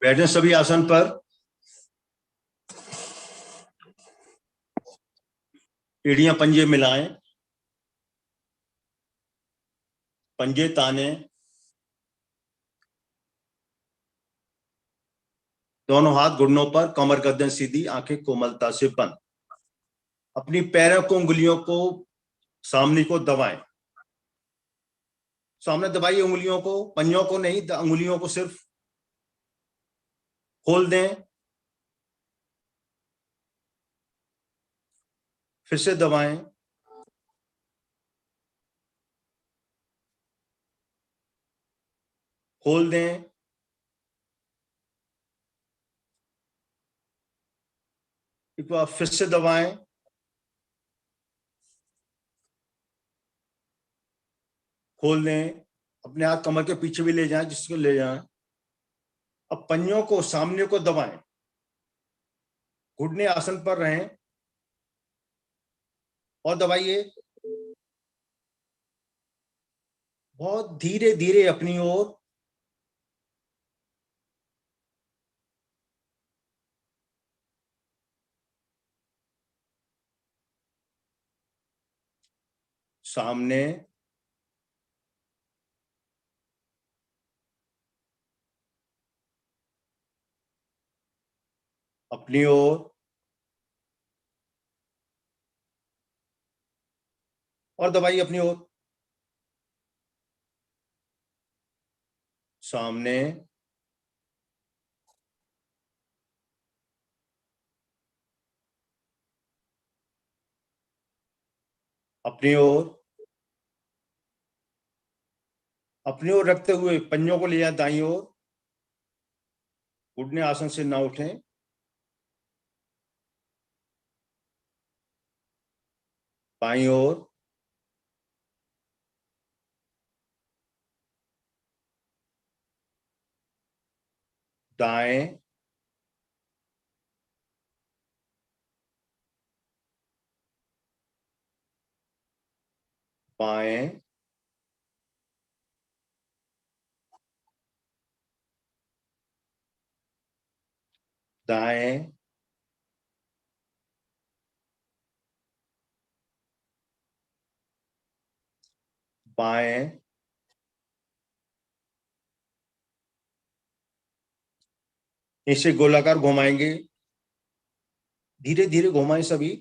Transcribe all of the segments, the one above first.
बैठे सभी आसन पर। एड़ियां पंजे मिलाएं, पंजे ताने, दोनों हाथ घुटनों पर, कमर गर्दन सीधी, आंखें कोमलता से बंद। अपनी पैरों को, उंगलियों को सामने को दबाएं। सामने दबाइए उंगलियों को, पंजों को नहीं, उंगलियों को सिर्फ खोल दें। फिर से दबाएं। खोल दें। एक बार फिर से दबाएं। खोल दें। अपने हाथ कमर के पीछे भी ले जाएं, जिसको ले जाएं। अब पंजों को सामने को दबाएं, घुटने आसन पर रहें और दबाइए। बहुत धीरे धीरे अपनी ओर। सामने, अपनी ओर और दबाइए अपनी ओर। सामने, अपनी ओर, अपनी ओर रखते हुए पंजों को ले जाएं दाईं ओर। घुटने आसन से ना उठें। बाईं ओर, दाएं, बाएं, दाएं, बाएं। इसे गोलाकार घुमाएंगे, धीरे धीरे घुमाएं सभी।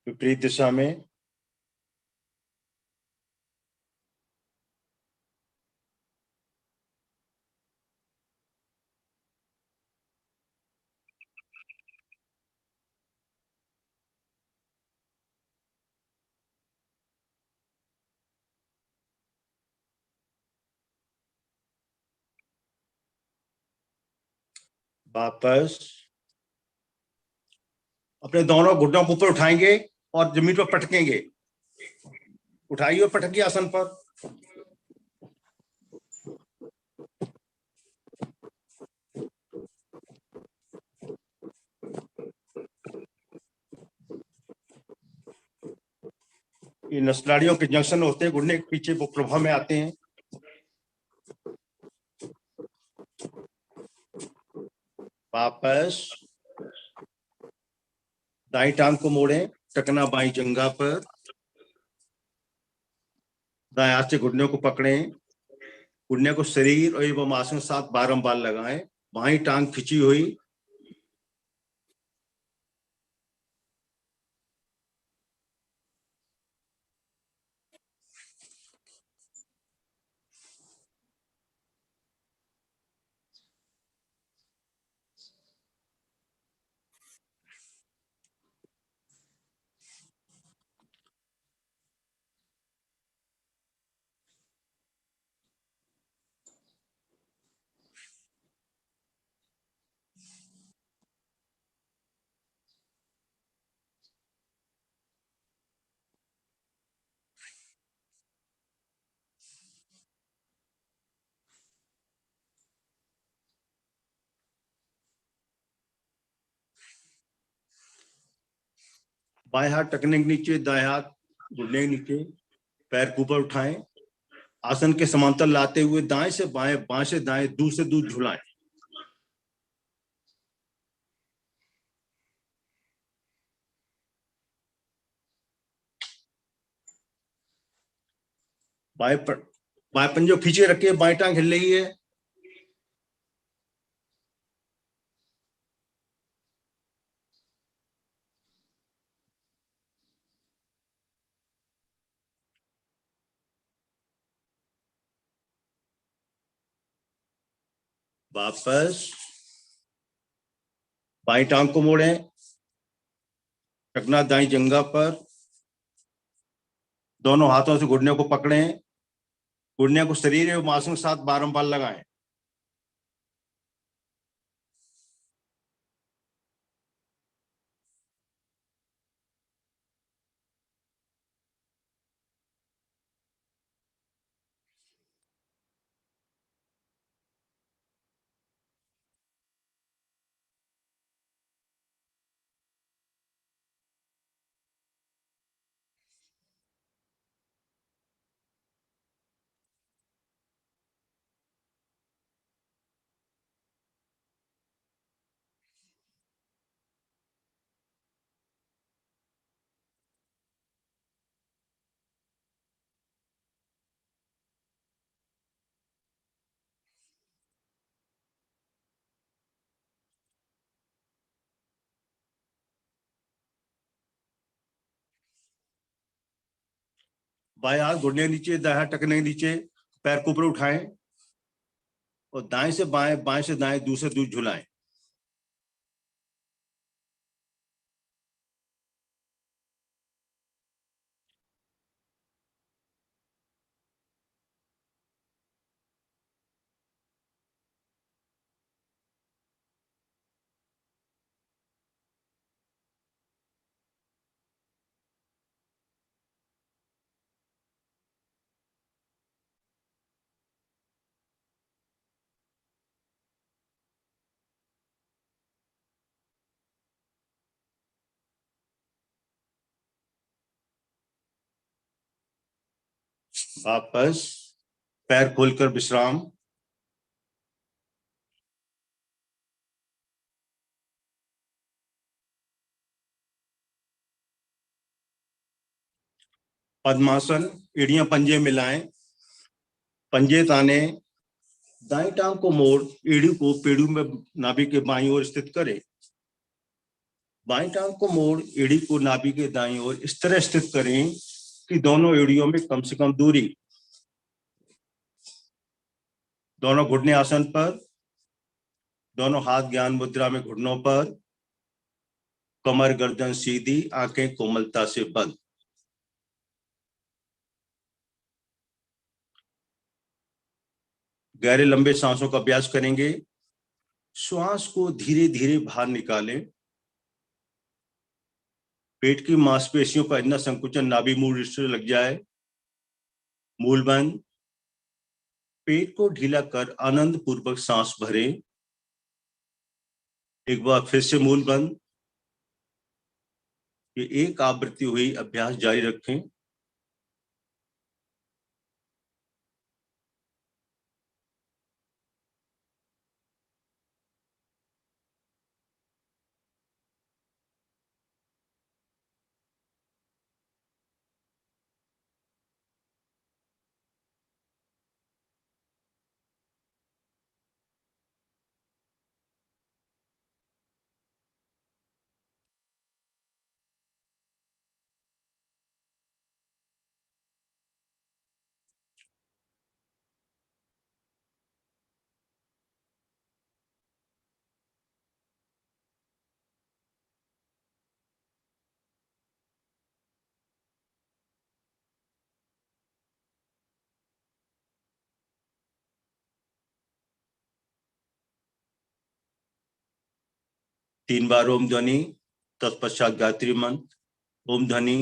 विपरीत दिशा में। वापस अपने दोनों घुटनों को ऊपर उठाएंगे और जमीन पर पटकेंगे। उठाइए और पटकिए आसन पर। ये नसनाड़ियों के जंक्शन होते हैं, घुटने के पीछे, वो प्रभाव में आते हैं। वापस दाई टांग को मोड़ें, टकना बाई जंघा पर। दाएं हाथ से घुटने को पकड़ें, घुटने को शरीर और एवं आसन के साथ बारंबार लगाएं। बाई टांग खिंची हुई। बाएं हाथ टखने के नीचे, दाएं हाथ घुटने के नीचे, पैर को ऊपर उठाएं, आसन के समांतर लाते हुए दाएं से बाएं, बाएं से दाएं, दूर से दूर झुलाएं। बाएं पंजो खींचे रखिए, बाएं टांग हिल रही है। वापस बाएं टांग को मोड़ें, रखना दाएं जंघा पर, दोनों हाथों से घुटने को पकड़ें, घुटने को शरीर एवं आसन के साथ बारंबार लगाएं। बाएं हाथ घुटने के नीचे, दाएं हाथ टखने के नीचे, पैर को ऊपर उठाएं और दाएं से बाएं, बाएं से दाएं, दूर से दूर झुलाएं। वापस पैर खोलकर विश्राम। पद्मासन, एड़ियां पंजे मिलाएं, पंजे ताने, दाएं टांग को मोड़, एड़ी को पेड़ू में नाभि के बाईं ओर स्थित करें। बाएं टांग को मोड़, एड़ी को नाभि के दाईं ओर इस तरह स्थित करें कि दोनों एड़ियों में कम से कम दूरी। दोनों घुटने आसन पर, दोनों हाथ ज्ञान मुद्रा में घुटनों पर, कमर गर्दन सीधी, आंखें कोमलता से बंद। गहरे लंबे सांसों का अभ्यास करेंगे। श्वास को धीरे धीरे बाहर निकालें। पेट की मांसपेशियों का इतना संकुचन नाभि मूल से लग जाए। मूल बंद। पेट को ढीला कर आनंद पूर्वक सांस भरें। एक बार फिर से मूल बंद। ये एक आवृत्ति हुई, अभ्यास जारी रखें। तीन बार ओम ध्वनि, तत्पश्चात गायत्री मंत्र। ओम ध्वनि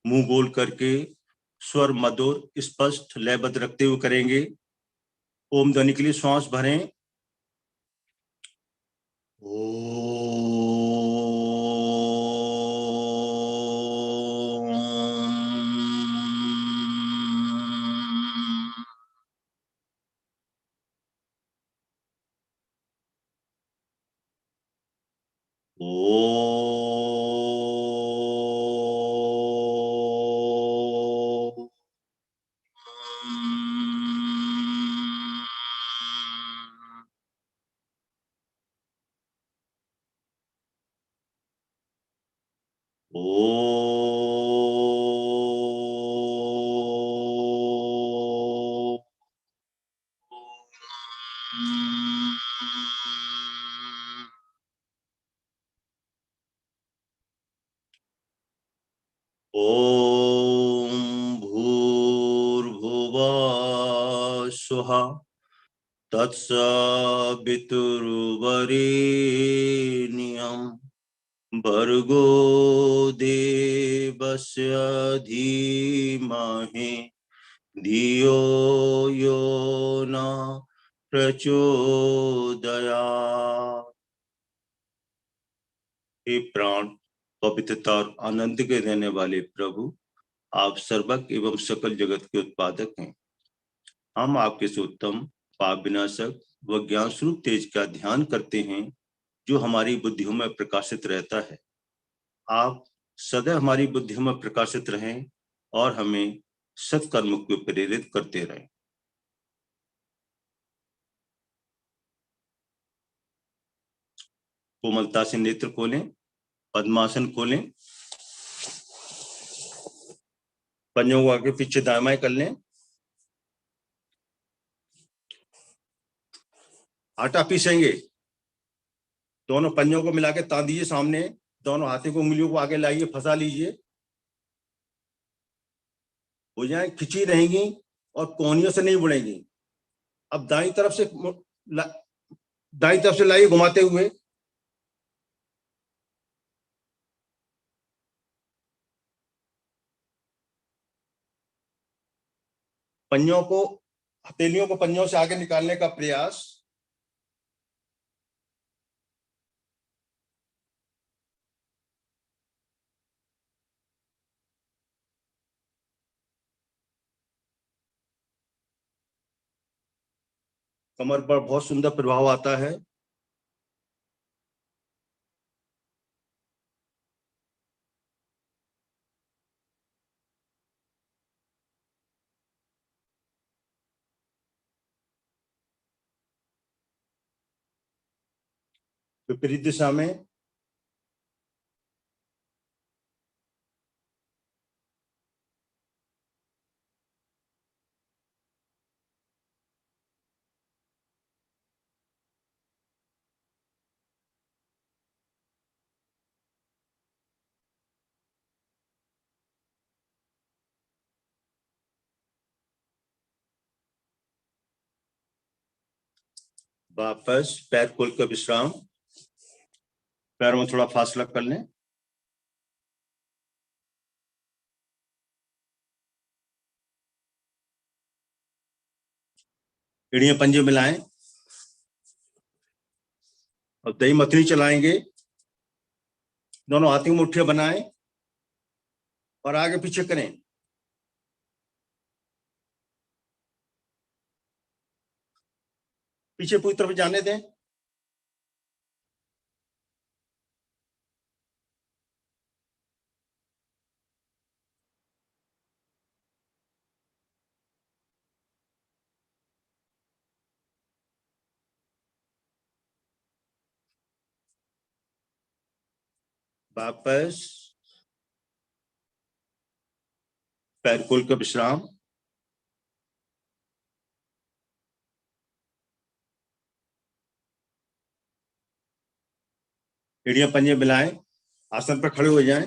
मुंह गोल करके स्वर मधुर स्पष्ट लयबद्ध रखते हुए करेंगे। ओम ध्वनि के लिए श्वास भरें। ओ स्वहा तत्सवितुर्वरेण्यं भर्गो देवस्य धीमहि धियो यो न प्रचोदयात्। हे प्राण, पवित्रता और आनंद के देने वाले प्रभु, आप सर्वज्ञ एवं सकल जगत के उत्पादक हैं। हम आपके से उत्तम, पाप विनाशक व ज्ञान स्वरूप तेज का ध्यान करते हैं, जो हमारी बुद्धियों में प्रकाशित रहता है। आप सदैव हमारी बुद्धियों में प्रकाशित रहें और हमें सत्कर्म को प्रेरित करते रहें। कोमलता से नेत्र खोलें, पद्मासन खोलें, पंजों को आगे पीछे दाएं बाएं कर लें। आटा पीसेंगे, दोनों पंजों को मिला के तान दीजिए सामने, दोनों हाथों को उंगलियों को आगे लाइए, फंसा लीजिए, भुजाएं खिंची रहेंगी और कोहनियों से नहीं मुड़ेंगी। अब दाई तरफ से लाइए घुमाते हुए, पंजों को, हथेलियों को पंजों से आगे निकालने का प्रयास। कमर पर बहुत सुंदर प्रभाव आता है। विपरीत दिशा में वापस पैर खोल कर विश्राम, पैरों में थोड़ा फासला कर लें। एड़ियां पंजे मिलाएं और दही मथनी चलाएंगे। दोनों हाथों में मुट्ठियां बनाएं और आगे पीछे करें। पीछे पूरी तरफ जाने दें। वापस पैर खोल कर विश्राम। एड़ियां पंजे मिलाएं, आसन पर खड़े हो जाएं।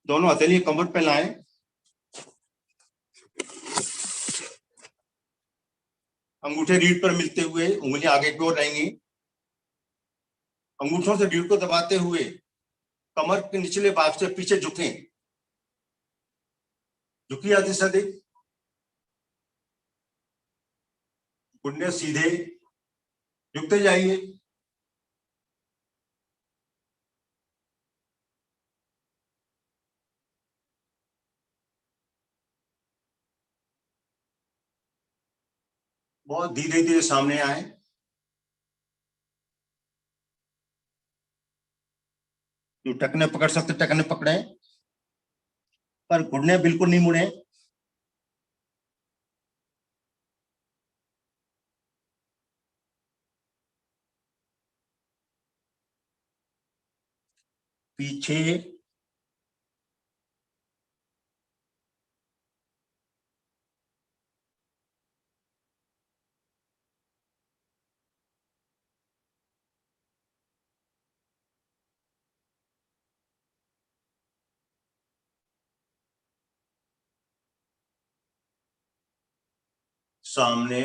दोनों हथेली कमर पे लाएं। अंगूठे रीढ़ पर मिलते हुए उंगलियां आगे की ओर रहेंगी। अंगूठों से रीढ़ को दबाते हुए कमर के निचले भाग से पीछे झुकें। झुकिए अधिक से अधिक, घुटने सीधे, झुकते जाइए। बहुत धीरे धीरे सामने आए। जो टकने पकड़ सकते टकने पकड़े, पर घुटने बिल्कुल नहीं मुड़े। पीछे सामने,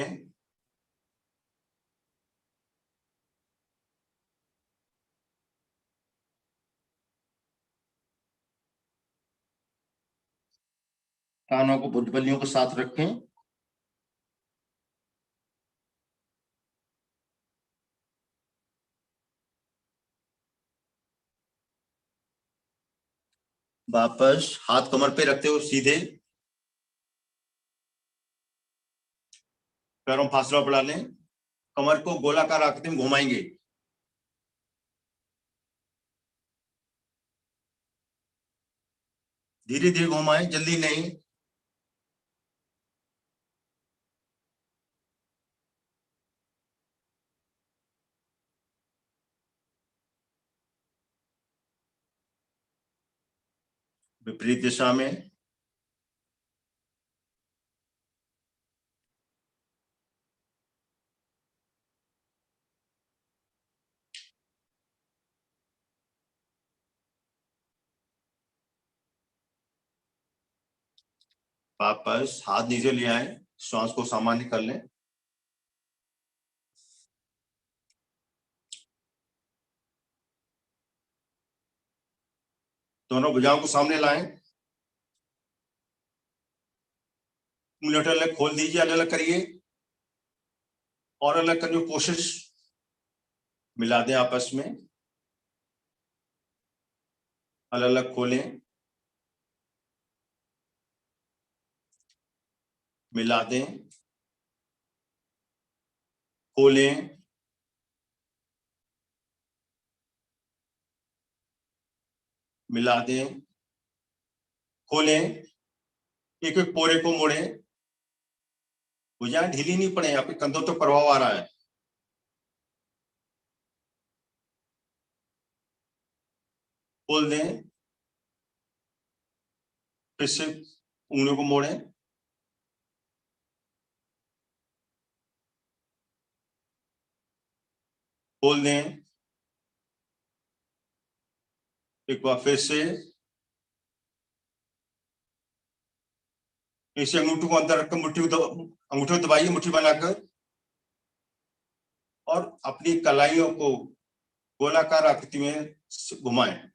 कानों को भुजबलियों के साथ रखें। वापस हाथ कमर पे रखते हुए सीधे पैरों में फासला बढ़ा लें। कमर को गोलाकार आकृति में घुमाएंगे। धीरे धीरे घुमाएं, जल्दी नहीं। विपरीत दिशा में। वापस हाथ नीचे ले आए, श्वास को सामान्य कर लें। दोनों भुजाओं को सामने लाएं। उंगलियों अलग खोल दीजिए, अलग अलग करिए और अलग करने की कोशिश। मिला दें आपस में, अलग अलग खोलें, मिला दें, खोलें, मिला दें, खोलें। एक एक पोरे को मोड़ें। भुजाएं ढीली नहीं पड़े, आपके कंधों तो प्रभाव आ रहा है। खोल दें, फिर से उंगलियों को मोड़ें। खोल दें, एक बार फिर से। इसे अंगूठे को अंदर रखकर अंगूठे को दबाइए, मुट्ठी बनाकर, और अपनी कलाइयों को गोलाकार आकृति में घुमाएं।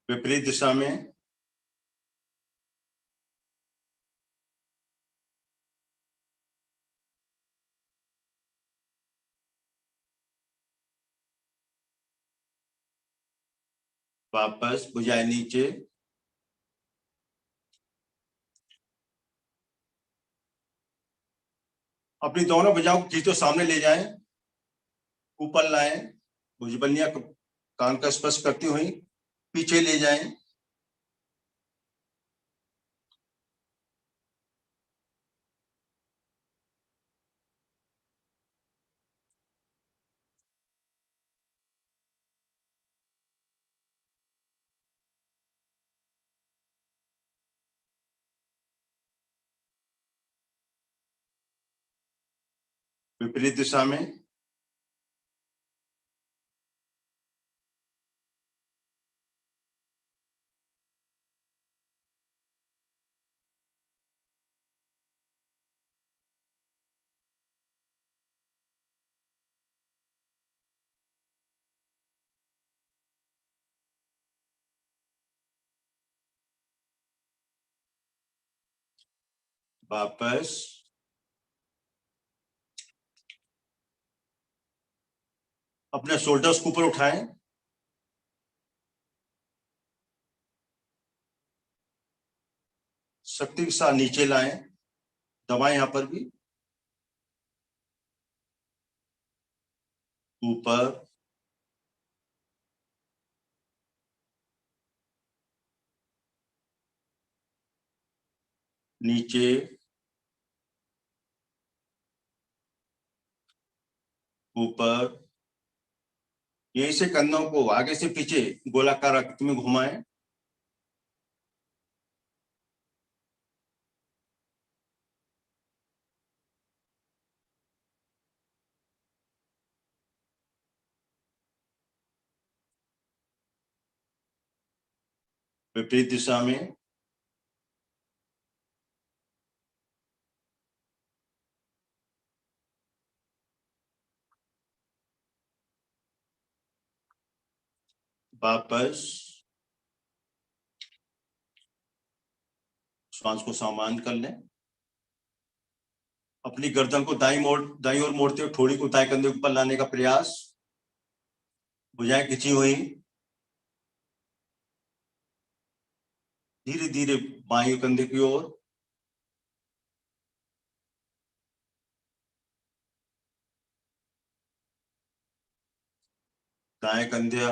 विपरीत दिशा में। वापस भुजाएं नीचे। अपनी दोनों भुजाओं को खींचो, सामने ले जाएं, ऊपर लाएं। भुजबलियां कान का स्पर्श करती हुई पीछे ले जाएं। विपरीत दिशा में। वापस अपने शोल्डर्स को ऊपर उठाएं। शक्ति के साथ नीचे लाएं, दबाएं यहां पर भी, ऊपर, नीचे, ऊपर। यहीं से कंधों को आगे से पीछे गोलाकार आकृति में घुमाएं। विपरीत दिशा में वापस श्वास को सामान्य कर लें। अपनी गर्दन को दाईं ओर मोड़ते हुए ठोड़ी को दाएं कंधे ऊपर लाने का प्रयास। भुजाएं खिंची हुई। धीरे धीरे बाएं कंधे की ओर। दाएं कंधा।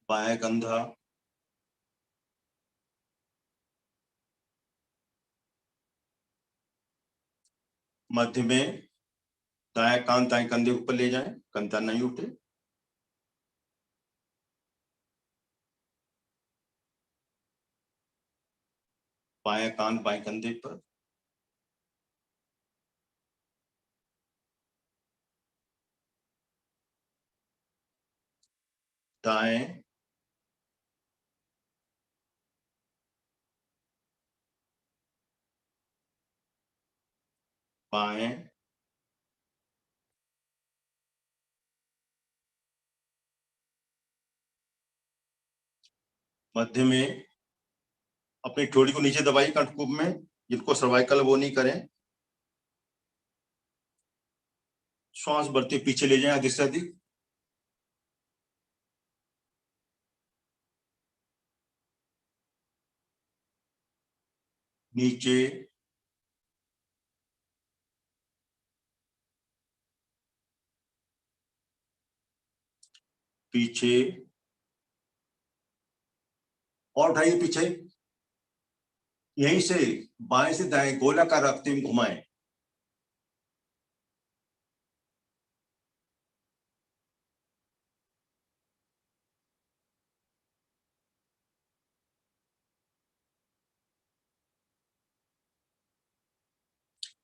बाएं कंधा। मध्य में दाएं कान दाएं कंधे ऊपर ले जाएं, कंधा नहीं उठे। बाएं कान बाएं कंधे पर। दाएं बाएं मध्य में अपनी ठोड़ी को नीचे दबाइए कंठकूप में, जिनको सर्वाइकल वो नहीं करें। श्वास बढ़ते पीछे ले जाएं अधिक से अधिक। नीचे पीछे और उठाइए पीछे। यहीं से बाएं से दाएं गोलाकार रखते हुए घुमाएं।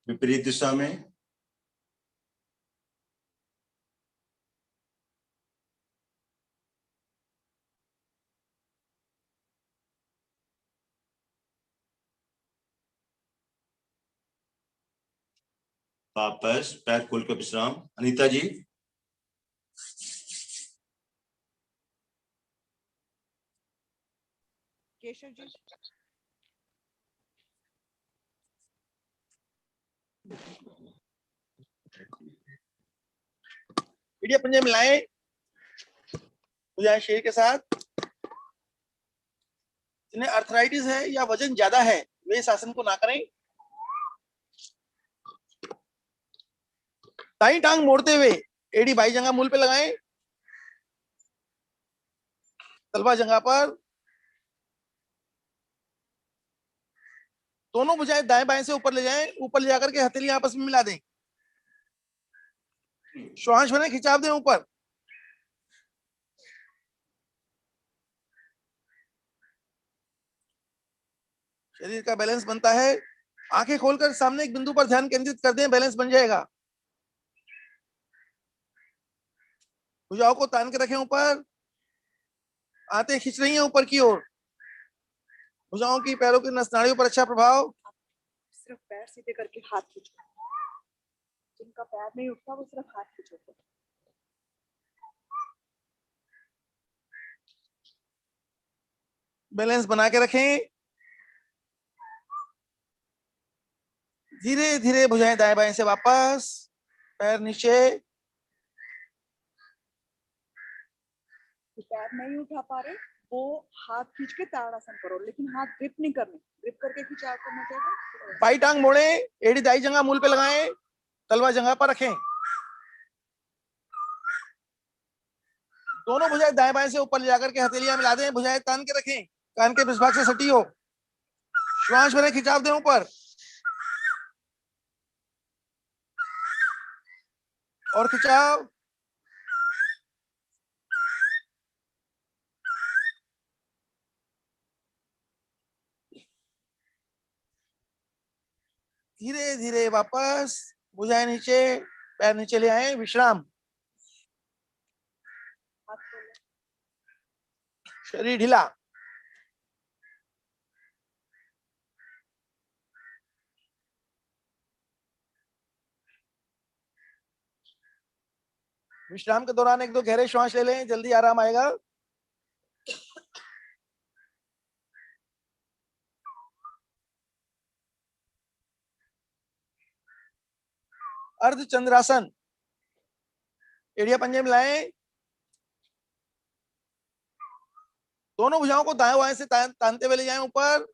विपरीत दिशा में वापस पैर खोल कर विश्राम। अनीता जी। केशव जी। इडिया पंजे मिलाएं, भुजाएं शरीर के साथ। जिन्हें अर्थराइटिस है या वजन ज्यादा है वे इस आसन को ना करें। दाईं टांग मोड़ते हुए एड़ी बाई जंघा मूल पे लगाएं। तलवा जंघा पर। दोनों भुजाएं दाएं बाएं से ऊपर ले जाएं, ऊपर ले जाकर के हथेली आपस में मिला दें। श्वास भरें, खिंचाव दें ऊपर। शरीर का बैलेंस बनता है। आंखें खोलकर सामने एक बिंदु पर ध्यान केंद्रित कर दें, बैलेंस बन जाएगा। भुजाओं को तान के रखें ऊपर। आंतें खिंच रही हैं ऊपर की ओर। भुजाओं की पैरों की नस नाड़ियों पर अच्छा प्रभाव। सिर्फ पैर सीधे करके हाथ खींचो। जिनका पैर नहीं उठता वो सिर्फ हाथ खींचो। बैलेंस बना के रखें। धीरे धीरे भुजाएं दाएं बाएं से वापस। पैर नीचे। पैर नहीं उठा पा रहे वो हाथ खींच के ताड़ासन करो, लेकिन हाथ ग्रिप नहीं करने। ग्रिप करके खिंचाव करना चाहिए। बाई टांग मोड़े, एड़ी दाई जंघा मूल पे लगाएं, तलवा जंघा पर रखें। दोनों भुजाएं दाएं बाएं से ऊपर ले जाकर के हथेलियां मिला दें। भुजाएं तान के रखें, कान के पृष्ठभाग से सटी हो। श्वास भरें, खिंचाव दें ऊपर और खिंचाव। धीरे धीरे वापस। भुजाएं नीचे। पैर नीचे ले आए, विश्राम। हाथ खोलो। शरीर ढीला। विश्राम के दौरान एक दो गहरे श्वास ले लें, जल्दी आराम आएगा। अर्ध चंद्रासन, एड़िया पंजे में लाएं। दोनों भुजाओं को दाएं बाएं से तानते हुए ले जाएं ऊपर।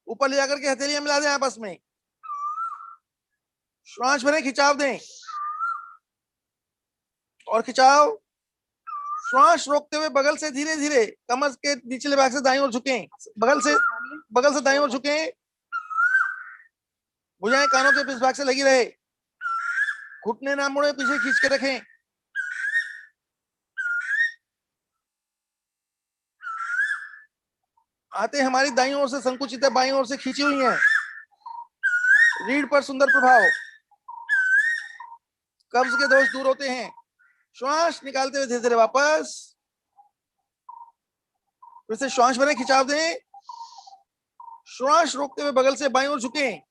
ऊपर ले जाकर के हथेलियां मिला दें आपस में। श्वास भरें, खिंचाव दें और खिंचाव। श्वास रोकते हुए बगल से धीरे धीरे कमर के निचले भाग से दाईं ओर झुकें। बगल से दाईं ओर झुकें। भुजाएं कानों के पिछ भाग से लगी रहे। घुटने ना मुड़े, पीछे खींच के रखें। आते हमारी दाईं ओर से संकुचित है, बाईं ओर से खींची हुई हैं। रीढ़ पर सुंदर प्रभाव। कब्ज के दोष दूर होते हैं। श्वास निकालते हुए धीरे धीरे वापस। फिर से श्वास भरें, खिंचाव दें। श्वास रोकते हुए बगल से बाईं ओर झुकें।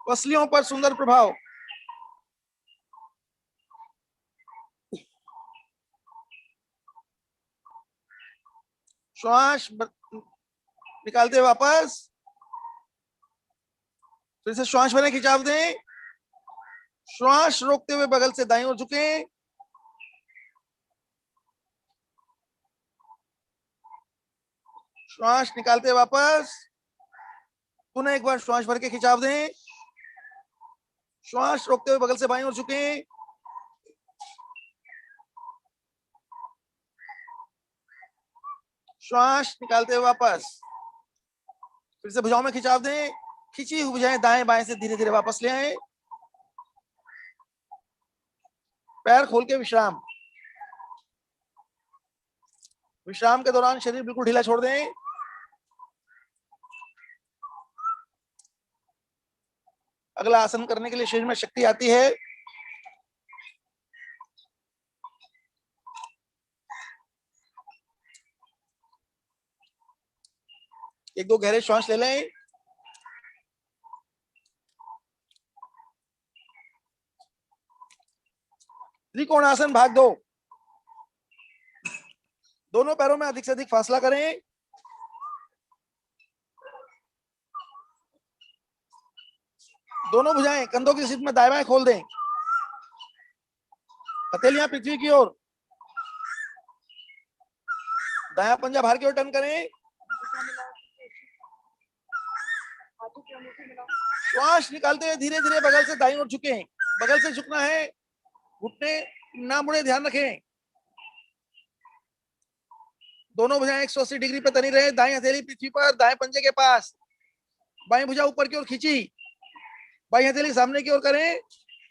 पसलियों पर सुंदर प्रभाव। श्वास निकालते हुए वापस। फिर से श्वास भरें, खिंचाव दें। श्वास रोकते हुए बगल से दाईं ओर झुकें। श्वास निकालते हुए वापस। पुनः एक बार श्वास भर के खिंचाव दें। श्वास रोकते हुए बगल से बाईं ओर झुकें। श्वास निकालते हुए वापस। फिर से भुजाओं में खिंचाव दें। खिंची हुई भुजाएं दाएं बाएं से धीरे धीरे वापस ले आए। पैर खोल के विश्राम। विश्राम के दौरान शरीर बिल्कुल ढीला छोड़ दें। अगला आसन करने के लिए शरीर में शक्ति आती है। एक दो गहरे श्वास ले लें। त्रिकोणासन भाग 2। दोनों पैरों में अधिक से अधिक फासला करें। दोनों भुजाएं कंधों की सीध में दाएं बाएं खोल दें। हथेलियां पृथ्वी की ओर। दायां पंजा बाहर की ओर टर्न करें। हाथों की अंगूठी मिलाओ। श्वास निकालते हुए धीरे धीरे बगल से दाईं ओर झुकें। बगल से झुकना है, घुटने ना मुड़े, ध्यान रखें। दोनों भुजाएं 180 डिग्री पर तनी रहे। दाएं हथेली पृथ्वी पर, दाएं पंजे के पास। बाएं भुजा ऊपर की ओर खींची। बाएं हथेली सामने की ओर करें।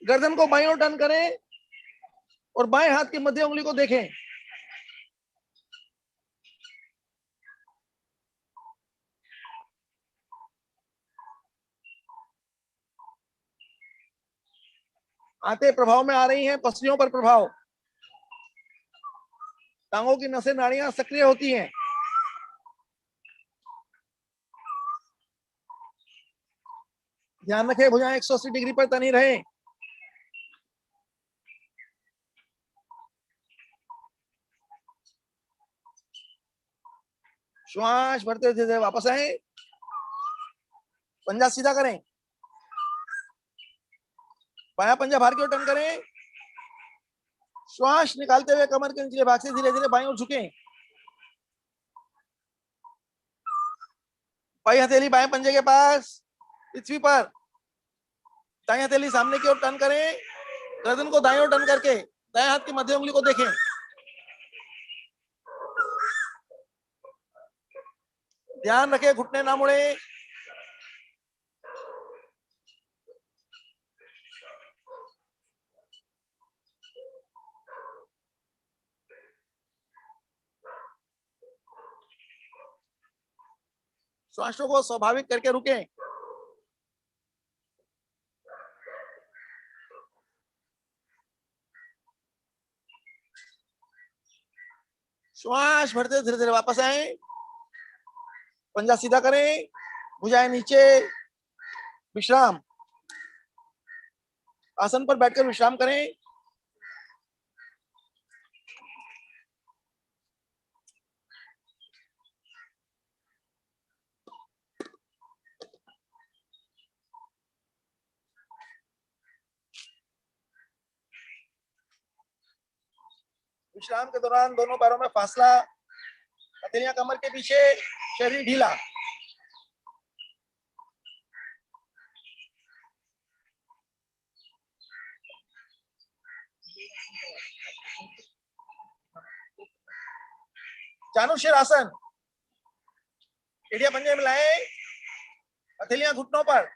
गर्दन को बाईं ओर टर्न करें और बाएं हाथ की मध्य उंगली को देखें। आते प्रभाव में आ रही हैं पसलियों पर प्रभाव। टांगों की नसें नाड़ियां सक्रिय होती हैं। ध्यान रखें, भुजाएं 180 डिग्री पर तनी रहे। श्वास भरते धीरे धीरे वापस आए। पंजा सीधा करें। बायां पंजा बाहर की ओर टर्न करें। श्वास निकालते हुए कमर के निचले भाग से धीरे धीरे बाईं ओर झुकें। बाईं हथेली बाएं पंजे के पास, पृथ्वी पर। दाएं हथेली सामने की ओर टर्न करें। गर्दन को दाएं ओर टर्न करके दाएं हाथ की मध्य उंगली को देखें। ध्यान रखें, घुटने ना मुड़े। श्वासों को स्वाभाविक करके रुकें। श्वास भरते हुए धीरे धीरे वापस आए, पंजा सीधा करें, भुजाएं नीचे, विश्राम। आसन पर बैठकर विश्राम करें। विश्राम के दौरान दोनों पैरों में फासला, हथेलियां कमर के पीछे, शरीर ढीला। चानुशीर आसन, एड़ियां पंजे मिलाएं, हथेलियां घुटनों पर।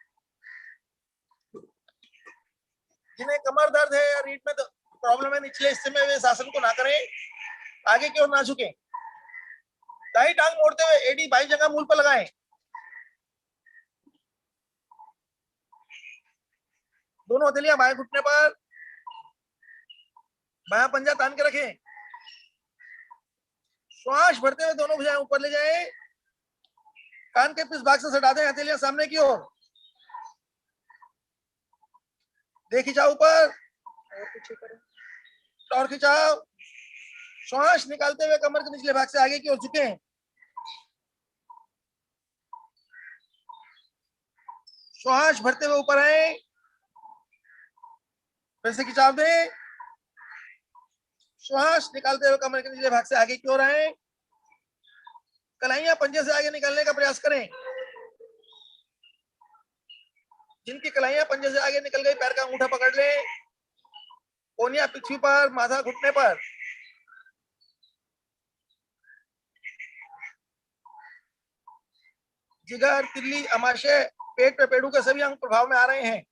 जिन्हें कमर दर्द है या रीढ़ में प्रॉब्लम है निचले हिस्से में, वे इस आसन को ना करें, आगे की ओर ना झुकें। दाई टांग मोड़ते हुए एड़ी बाई जगह मूल पर लगाएं। दोनों हथेलियां बाएं घुटने पर, बायां पंजा तान के रखें। श्वास भरते हुए दोनों भुजाएं ऊपर ले जाएं, कान के पिस भाग से सटा दें, हथेलियां सामने की ओर। दे खिंचाव ऊपर और पीछे करें। और खिंचाव। श्वास निकालते हुए कमर के निचले भाग से आगे की ओर झुकें। श्वास भरते हुए ऊपर आए, फिर से खिंचाव दें। श्वास निकालते हुए कमर के निचले भाग से आगे की ओर आए। कलाइयां पंजे से आगे निकालने का प्रयास करें। जिनकी कलाइयां पंजे से आगे निकल गई, पैर का अंगूठा पकड़ ले। कोनिया पृथ्वी पर, माथा घुटने पर। जिगर, तिल्ली, अमाशय, पेट पे पेड़ू के सभी अंग प्रभाव में आ रहे हैं।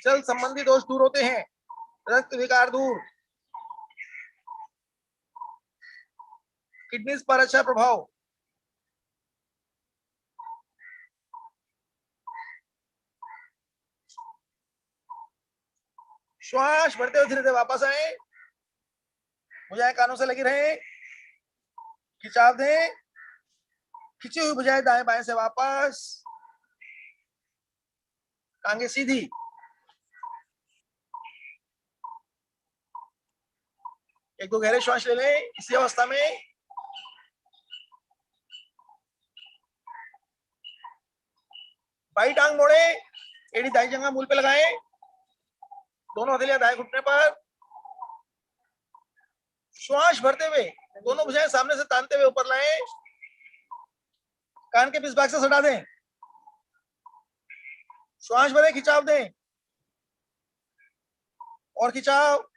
जल संबंधी दोष दूर होते हैं, रक्त विकार दूर, किडनीज पर अच्छा प्रभाव। श्वास भरते हुए धीरे धीरे वापस आए, भुजाएं कानों से लगी रहे, खिंचाव दें। खिंची हुई भुजाएं दाएं बाएं से वापस, टांगे सीधी। एक दो गहरे श्वास ले लें इसी अवस्था में। बाई टांग मोड़े, एड़ी दाई जगह मूल पे लगाएं, दोनों हथेलियां दाएं घुटने पर। श्वास भरते हुए दोनों भुजाएं सामने से तानते हुए ऊपर लाएं, कान के पिस भाग से सटा दें। श्वास भरे, खिंचाव दें और खिंचाव।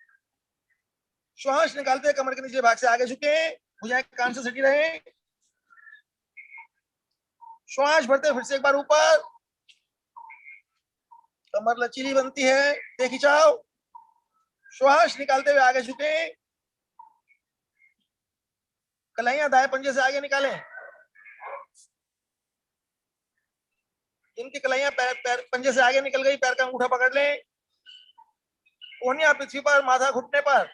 श्वास निकालते हुए कमर के नीचे भाग से आगे झुके, भुजाएं कान से सटी रहे। श्वास भरते फिर से एक बार ऊपर, कमर लचीली बनती है, दे खिंचाव। श्वास निकालते हुए आगे झुके, कलाइयां दाएं पंजे से आगे निकालें। जिनकी कलाइयां पैर पंजे से आगे निकल गई, पैर का अंगूठा पकड़ लें। कोहनियां पृथ्वी पर, माथा घुटने पर।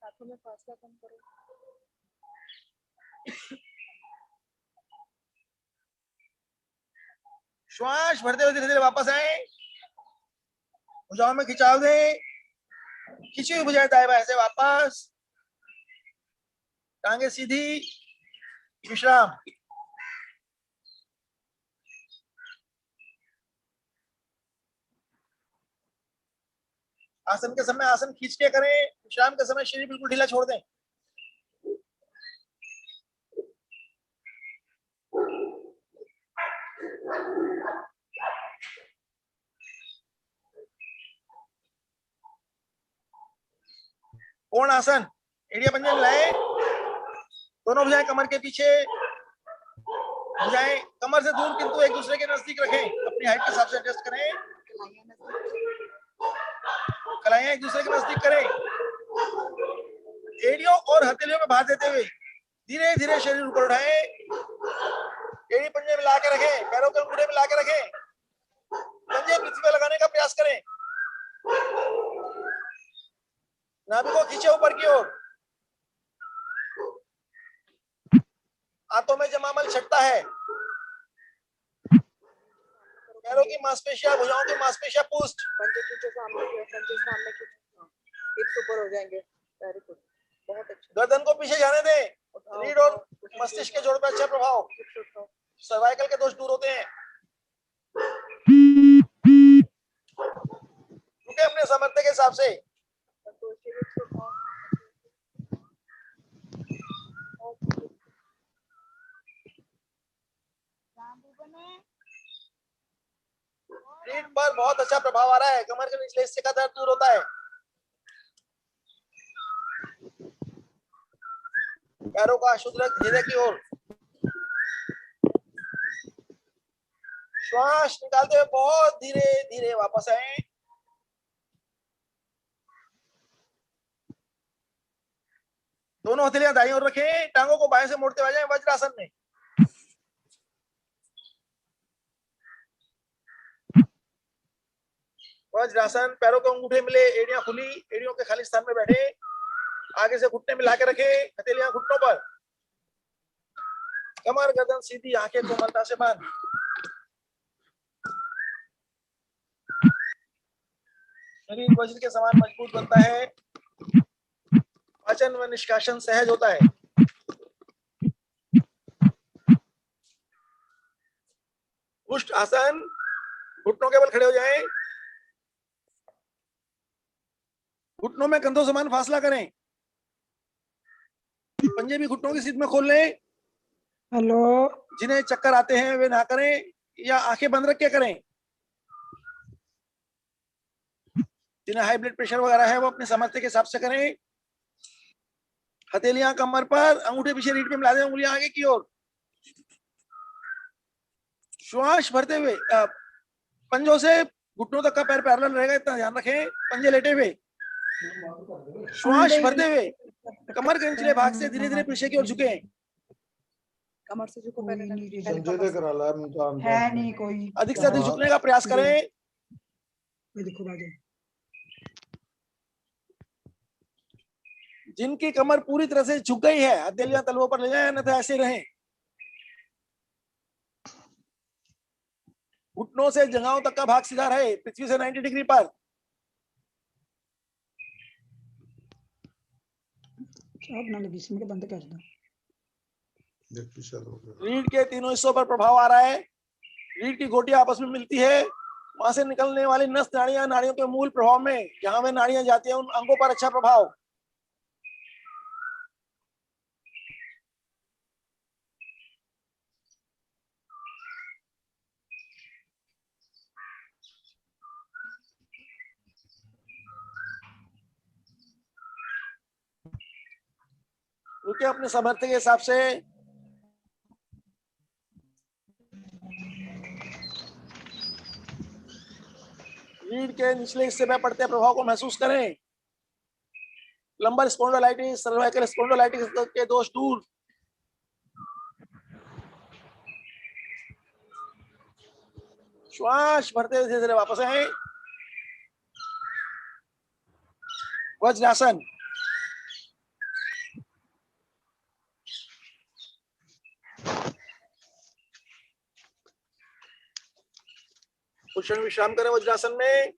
हाथों में फासला कम करो। श्वास भरते हुए धीरे धीरे वापस आए, भुजाओं में खिंचाव दें। खिंची हुई भुजाएं दाएं बाएं से वापस, टांगे सीधी, विश्राम। आसन के समय आसन खींच के करें, विश्राम के समय शरीर बिल्कुल ढीला छोड़ दें। कोण आसन, एड़िया पंजे मिलाएं, दोनों भुजाएं कमर के पीछे, भुजाएं कमर से दूर किंतु एक दूसरे के नजदीक रखें, अपनी हाइट के हिसाब से एडजस्ट करें। कलाइयां एक दूसरे के नजदीक करें। एड़ियों और हथेलियों में भार देते हुए धीरे धीरे शरीर ऊपर उठाएं, एड़ी पंजे मिला के रखें, पैरों के अंगूठे मिला के रखें, पंजे पृथ्वी पे लगाने का प्रयास करें, नाभि को खींचे ऊपर की ओर, हाथों में जमामल छटता है, पैरों की मांसपेशियां, भुजाओं की मांसपेशियां पुष्ट, पंजे खींचो सामने की ओर, पंजे सामने खींचो, हिप्स ऊपर हो जाएंगे, वेरी गुड, बहुत अच्छा। गर्दन को पीछे जाने दें, रीढ़ और मस्तिष्क के जोड़ पे अच्छा प्रभाव, सर्वाइकल के दोष दूर होते हैं। रुके अपने सामर्थ्य के हिसाब से, रीढ़ पर बहुत अच्छा प्रभाव आ रहा है, कमर के निचले हिस्से का दर्द दूर होता है, पैरों का शुद्ध रक्त हृदय की ओर, श्वास निकालते हुए बहुत धीरे धीरे वापस आए, दोनों हथेलियां दाईं ओर रखें, टांगों को बाएं से मोड़ते हुए जाएं वज्रासन में। वज्रासन, पैरों के अंगूठे मिले, एड़ियां खुली, एड़ियों के खाली स्थान में बैठे, आगे से घुटने मिला के रखे, हथेलियां घुटनों पर, कमर गर्दन सीधी, आंखें कोमलता से बंद, शरीर वज्र के समान मजबूत बनता है, पाचन व निष्कासन सहज होता है। उष्ट आसन, घुटनों के बल खड़े हो जाएं, घुटनों में कंधों समान फासला करें, पंजे भी घुटनों की सीध में खोल लें। हेलो, जिन्हें चक्कर आते हैं वे ना करें या आंखें बंद रख के करें। जिन्हें हाई ब्लड प्रेशर वगैरह है वो अपने सामर्थ्य के हिसाब से करें। हथेलियां कमर पर, अंगूठे पीछे रीढ़ पे मिला दें, उंगलियां आगे की ओर। श्वास भरते हुए पंजों से घुटनों तक का पैर पैरेलल रहेगा, इतना ध्यान रखें। पंजे लेटे हुए, श्वास भरते हुए कमर के निचले भाग से धीरे धीरे पीछे की ओर झुके, कमर से झुको, कोई पहले नहीं, पहले संजय कमर दे से। करा ला मैं काम है नहीं कोई। अधिक से अधिक झुकने का प्रयास करें। ये देखो बाजू, जिनकी कमर पूरी तरह से झुक गई है, हथेलियां तलवों पर ले जाएं, अन्यथा ऐसे रहें। घुटनों से जंघाओं तक का भाग सीधा रहे, पृथ्वी से 90 डिग्री पर। अपना लगी इसमें के बंद कर दो। देख पिछल हो गया। रीढ़ के तीनों हिस्सों पर प्रभाव आ रहा है, रीढ़ की गोटियां आपस में मिलती है, वहां से निकलने वाली नस नाड़ियां, नाड़ियों के मूल प्रभाव में जहां वे नाड़ियां जाती हैं उन अंगों पर अच्छा प्रभाव। रुके अपने सामर्थ्य के हिसाब से। रीढ़ के निचले हिस्से में पड़ते प्रभाव को महसूस करें। लंबर स्पॉन्डिलाइटिस, सर्वाइकल स्पॉन्डिलाइटिस के दोष दूर। श्वास भरते धीरे धीरे वापस आए। वज्रासन, कुछ क्षण विश्राम करें वज्रासन में।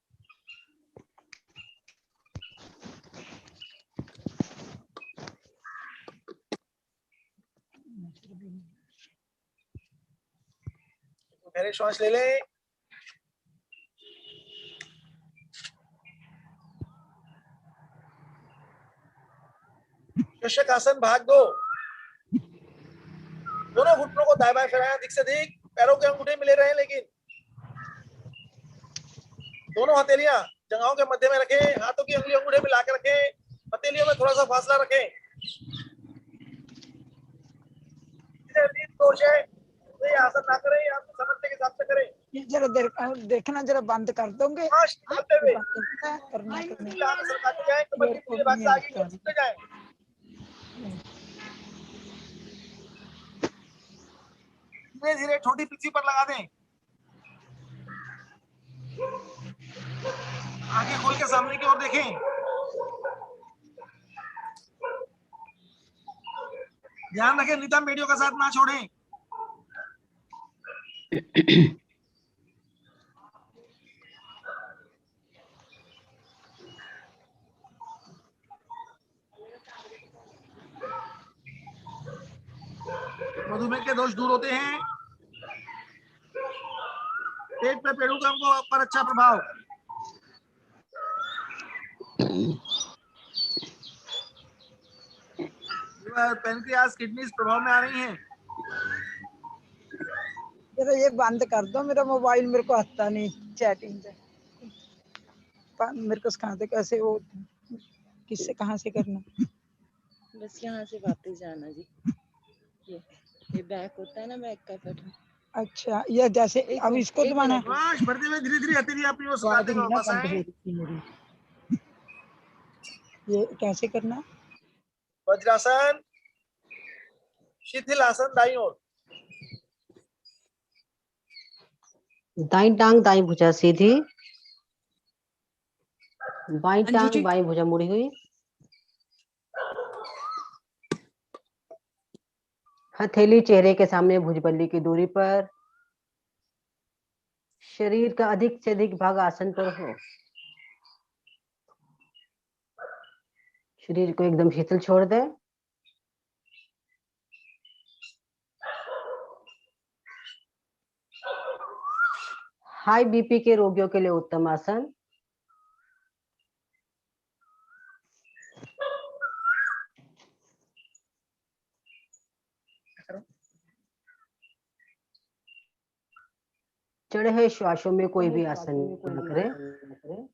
गहरी श्वास ले लें। शीर्षक आसन भाग 2। दोनों घुटनों को दाएं बाएं फैलाएं अधिक से अधिक, पैरों के अंगूठे मिले रहें, लेकिन दोनों हथेलियां जंघाओं के मध्य में रखें, हाथों की अंगुली अंगूठे मिला के रखें, हथेलियों में थोड़ा सा फासला रखें। दोष है तो ये आसन ना करें, ये आपको समझने के हिसाब से करें। ये जरा देखना, जरा बंद कर दोगे। करते हुए करना यहाँ सरकाते जाएं, कमर के पूरे भाग से आगे की ओर झुकते जाएं। धीरे धीरे छोटी पृथ्वी पर लगा दें। आंखें खोल के सामने की ओर देखें। ध्यान रखें नितंब बेड़ियों का साथ ना छोड़ें। मधुमेह के दोष दूर होते हैं। पेट पे पेड़ों का पर अच्छा प्रभाव। पैनक्रियास किडनीज प्रभाव में आ रही हैं। जरा ये बंद कर दो, मेरा मोबाइल मेरे को आता नहीं चैटिंग से। मेरे को सिखा दे कैसे वो किससे कहाँ से करना। बस यहाँ से वापस जाना जी। ये बैक होता है ना, बैक का बटन। अच्छा, ये जैसे अब इसको दबाना है। श्वास भरते हुए धीरे धीरे हथेली अपनी ओर आवाज सुखाते हुए नहीं ना वापस बंद हो आए। रही थी मेरी। ये कैसे करना? वज्रासन, शिथिल आसन दाईं ओर। दाईं टांग दाईं भुजा सीधी, बाईं अंजू टांग जी। बाईं भुजा मुड़ी हुई। हथेली चेहरे के सामने भुजबल्ली की दूरी पर। शरीर का अधिक से अधिक भाग आसन पर हो। शरीर को एकदम शीतल छोड़ दे। हाई बीपी के रोगियों के लिए उत्तम आसन। चढ़े हुए श्वासों में कोई भी आसन न करें।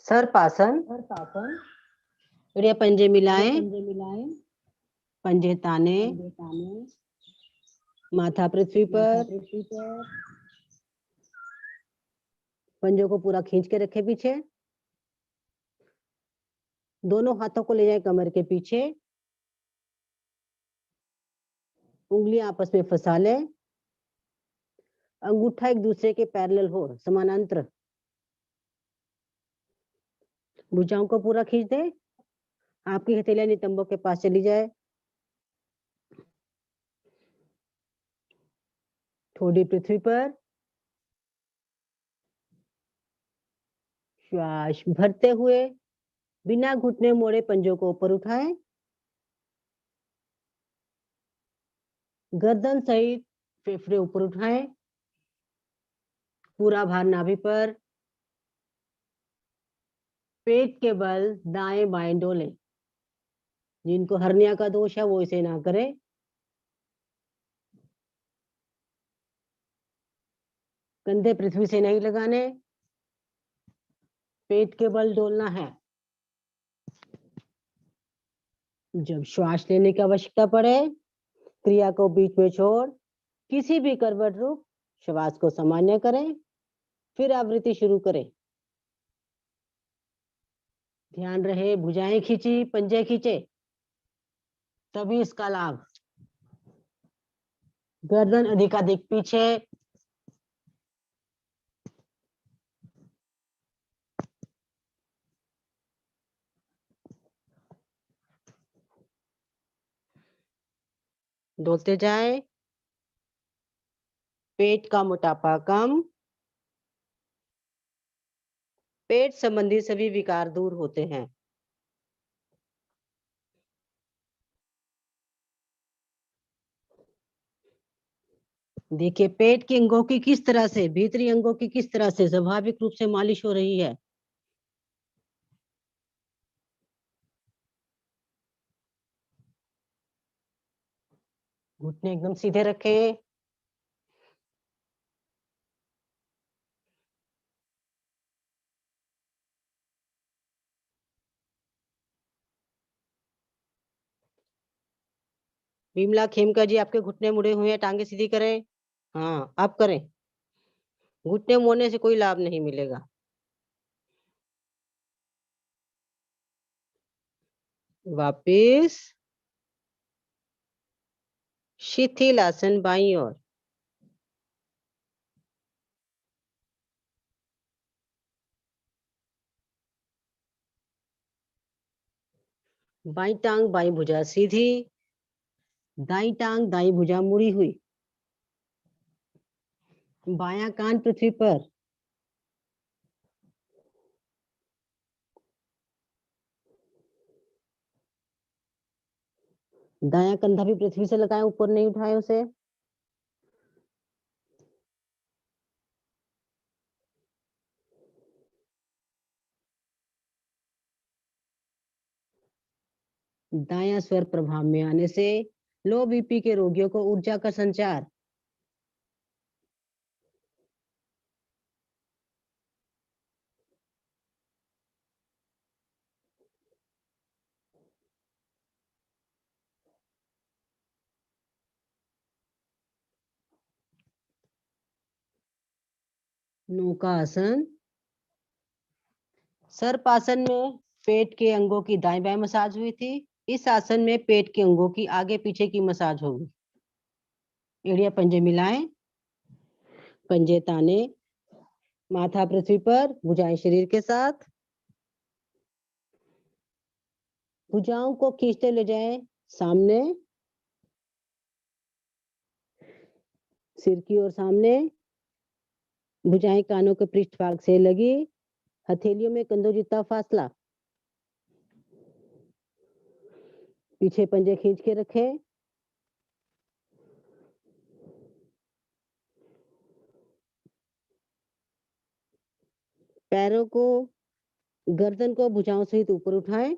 सर्पासन, एड़िया पंजे मिलाएं, पंजे ताने, माथा पृथ्वी पर, पंजों को पूरा खींच के रखे पीछे। दोनों हाथों को ले जाए कमर के पीछे। उंगलियां आपस में फंसा ले। अंगूठा एक दूसरे के पैरेलल हो, समानांतर। भुजाओं को पूरा खींच दे। आपकी हथेलियां नितंबों के पास चली जाए। ठोड़ी पृथ्वी पर। श्वास भरते हुए बिना घुटने मोड़े पंजों को ऊपर उठाएं। गर्दन सहित फेफड़े ऊपर उठाएं। पूरा भार नाभि पर। पेट के बल दाएं बाएं डोले। जिनको हर्निया का दोष है वो इसे ना करे। कंधे पृथ्वी से नहीं लगाने। पेट के बल डोलना है। जब श्वास लेने की आवश्यकता पड़े, क्रिया को बीच में छोड़ किसी भी करवट रुक श्वास को सामान्य करें, फिर आवृत्ति शुरू करें। ध्यान रहे भुजाएं खींची, पंजे खींचे, तभी इसका लाभ। गर्दन अधिकाधिक पीछे। डोलते जाए। पेट का मोटापा कम। पेट संबंधी सभी विकार दूर होते हैं। देखिए पेट के अंगों की किस तरह से, भीतरी अंगों की किस तरह से स्वाभाविक रूप से मालिश हो रही है। घुटने एकदम सीधे रखें। विमला खेमका जी, आपके घुटने मुड़े हुए हैं, टांगे सीधी करें। हाँ आप करें। घुटने मोड़ने से कोई लाभ नहीं मिलेगा। वापिस। शिथिल आसन बाईं ओर। बाईं टांग बाईं भुजा सीधी, दाईं टांग दाईं भुजा मुड़ी हुई, बायां कान पृथ्वी पर, दायां कंधा भी पृथ्वी से लगाएं, ऊपर नहीं उठाएं उसे। दायां स्वर प्रभाव में आने से लो बीपी के रोगियों को ऊर्जा का संचार। नौका आसन। सर्पासन में पेट के अंगों की दाएं बाएं मसाज हुई थी। इस आसन में पेट के अंगों की आगे पीछे की मसाज होगी। एड़िया पंजे मिलाएं, पंजे ताने, माथा पृथ्वी पर, भुजाएं शरीर के साथ। भुजाओं को खींचते ले जाएं सामने, सिर की ओर सामने। भुजाएं कानों के पृष्ठभाग से लगी, हथेलियों में कंधों जितना फासला। पीछे पंजे खींच के रखें। पैरों को, गर्दन को भुजाओं सहित ऊपर उठाएं।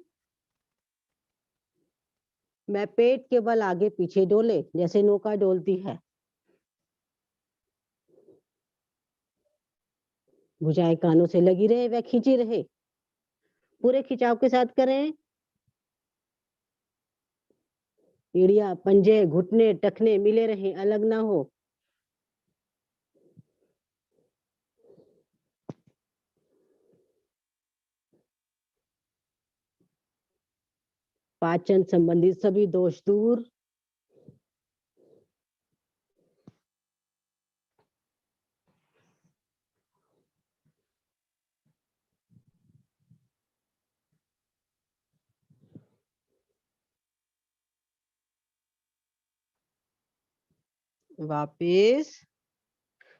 मैं पेट के बल आगे पीछे डोले जैसे नौका डोलती है। भुजाएं कानों से लगी रहे व खींची रहे। पूरे खिंचाव के साथ करें। एड़िया पंजे घुटने टखने मिले रहे, अलग ना हो। पाचन संबंधित सभी दोष दूर। वापिस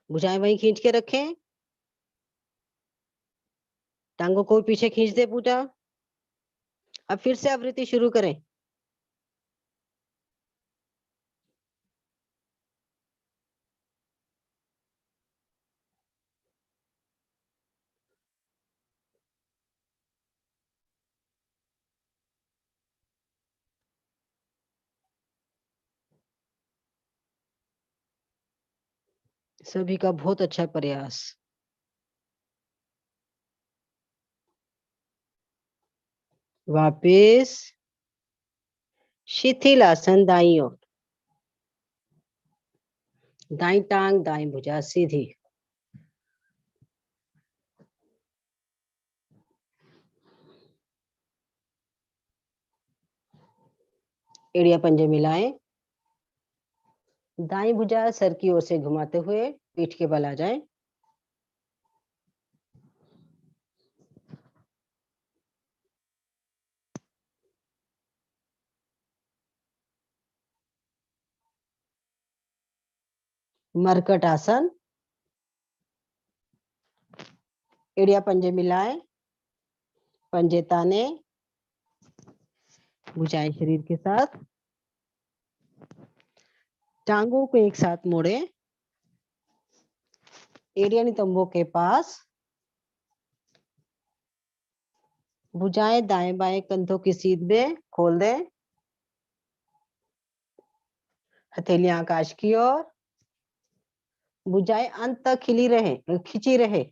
भुजाएं वहीं खींच के रखें। टांगों को पीछे खींच दे पूजा। अब फिर से आवृत्ति शुरू करें। सभी का बहुत अच्छा प्रयास। वापिस शिथिल आसन दाईं ओर। दाईं टांग दाईं भुजा सीधी। एड़िया पंजे मिलाएं। दाईं भुजा सर की ओर से घुमाते हुए पीठ के बल आ जाए। मरकट आसन। एड़िया पंजे मिलाएं, पंजे ताने, भुजाएं शरीर के साथ। टांगों को एक साथ मोड़े, एड़िया नितंबों के पास। भुजाएं दाएं बाएं कंधों की सीध में खोल दे। हथेलियां आकाश की ओर। भुजाएं अंत तक खिली रहे, खिंची रहे।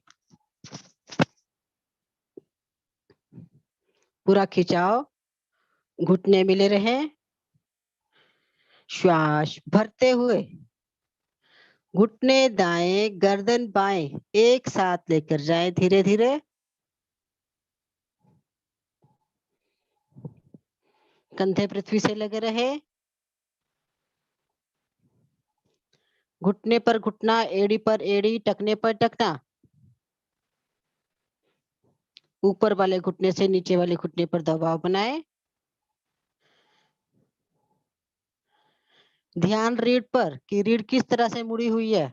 पूरा खिंचाव, घुटने मिले रहे। श्वास भरते हुए घुटने दाएं, गर्दन बाएं एक साथ लेकर जाए धीरे धीरे। कंधे पृथ्वी से लगे रहे। घुटने पर घुटना, एड़ी पर एड़ी, टखने पर टखना। ऊपर वाले घुटने से नीचे वाले घुटने पर दबाव बनाए। ध्यान रीढ़ पर कि रीढ़ किस तरह से मुड़ी हुई है।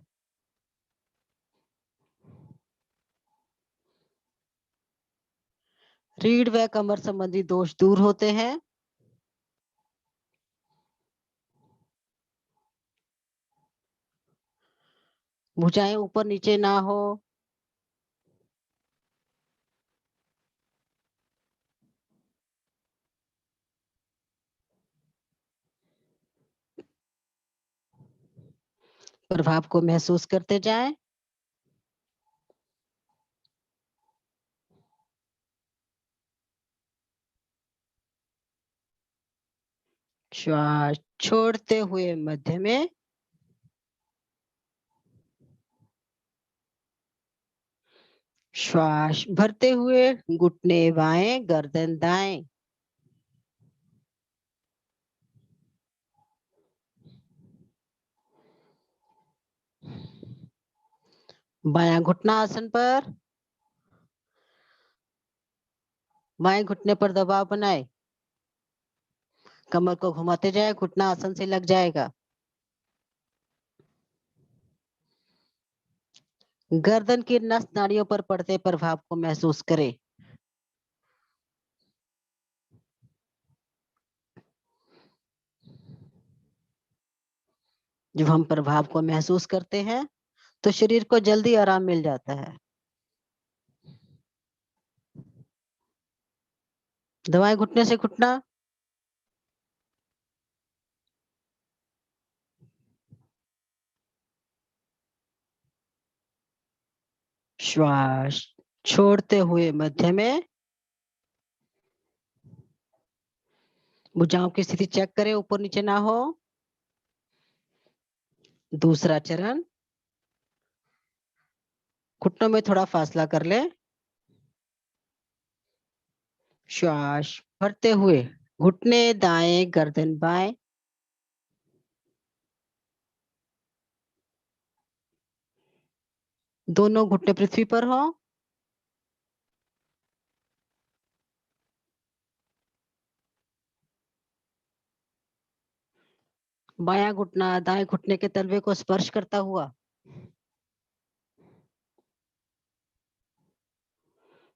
रीढ़ व कमर संबंधी दोष दूर होते हैं। भुजाएं ऊपर नीचे ना हो। प्रभाव को महसूस करते जाएं। श्वास छोड़ते हुए मध्य में। श्वास भरते हुए घुटने बाएं, गर्दन दाएं। बायां घुटना आसन पर। बाएं घुटने पर दबाव बनाए। कमर को घुमाते जाए, घुटना आसन से लग जाएगा। गर्दन की नस नाड़ियों पर पड़ते प्रभाव को महसूस करें। जब हम प्रभाव को महसूस करते हैं तो शरीर को जल्दी आराम मिल जाता है। दबाएं घुटने से घुटना। श्वास छोड़ते हुए मध्य में। भुजाओं की स्थिति चेक करें, ऊपर नीचे ना हो। दूसरा चरण, घुटनों में थोड़ा फासला कर ले। श्वास भरते हुए घुटने दाएं, गर्दन बाएं। दोनों घुटने पृथ्वी पर हो। बायां घुटना दाएं घुटने के तलवे को स्पर्श करता हुआ।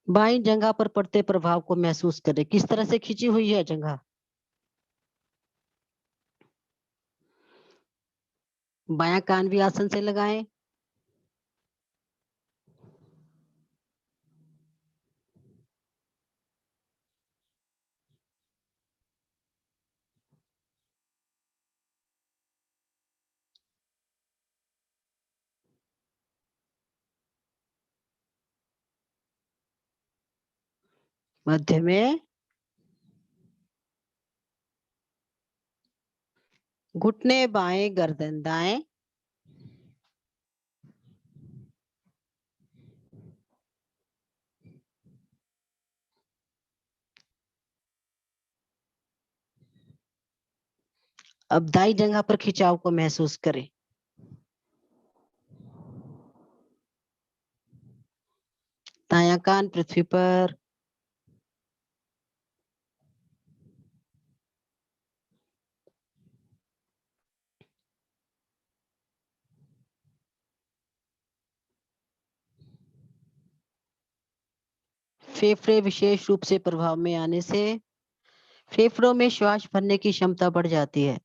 बाईं जंघा पर पड़ते प्रभाव को महसूस करें, किस तरह से खींची हुई है जंघा। बायां कान भी आसन से लगाएं। मध्य में घुटने बाएं, गर्दन दाएं। अब दाई जंघा पर खिंचाव को महसूस करें। दायां कान पृथ्वी पर। फेफड़े विशेष रूप से प्रभाव में आने से फेफड़ों में श्वास भरने की क्षमता बढ़ जाती है।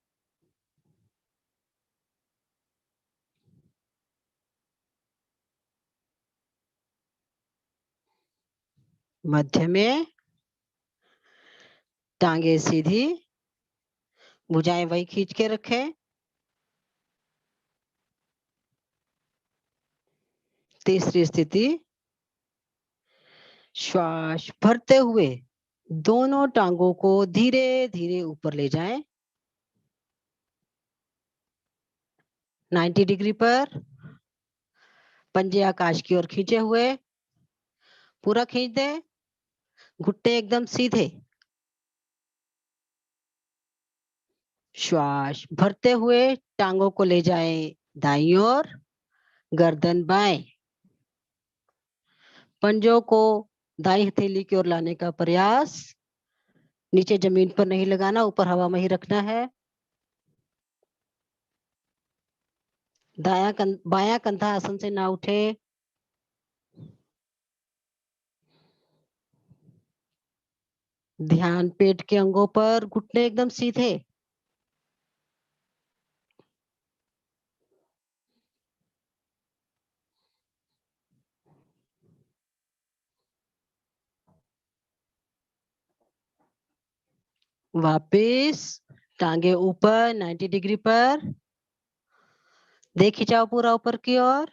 मध्य में टांगे सीधी, भुजाएं वही खींच के रखें। तीसरी स्थिति, श्वास भरते हुए दोनों टांगों को धीरे धीरे ऊपर ले जाएं। 90 डिग्री पर। पंजे आकाश की ओर खींचे हुए, पूरा खींच दे। घुट्टे एकदम सीधे। श्वास भरते हुए टांगों को ले जाएं दाईं ओर, गर्दन बाएं। पंजों को दाईं हथेली की ओर लाने का प्रयास। नीचे जमीन पर नहीं लगाना, ऊपर हवा में ही रखना है। बायां कंधा आसन से ना उठे। ध्यान पेट के अंगों पर, घुटने एकदम सीधे। वापिस टांगे ऊपर 90 डिग्री पर। देख खिंचाओ पूरा ऊपर की ओर।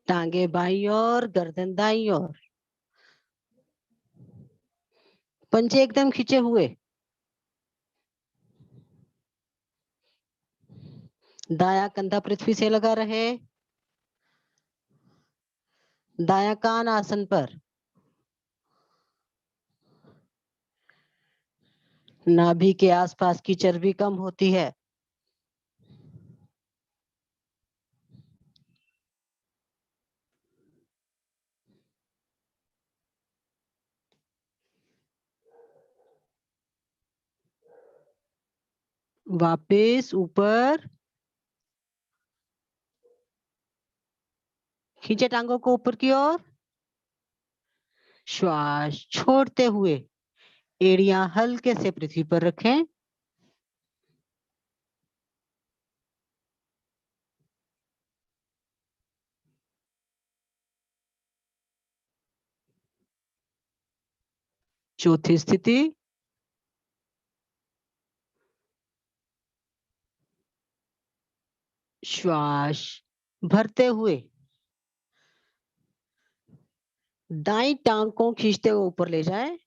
टांगे बाईं ओर, गर्दन दाईं ओर। पंजे एकदम खींचे हुए। दाया कंधा पृथ्वी से लगा रहे। दाया कान आसन पर। नाभि के आसपास की चर्बी कम होती है। वापिस ऊपर। खींचे टांगों को ऊपर की ओर। श्वास छोड़ते हुए एड़ियां हल्के से पृथ्वी पर रखें। चौथी स्थिति। श्वास भरते हुए दाईं टांग को खींचते हुए ऊपर ले जाएं।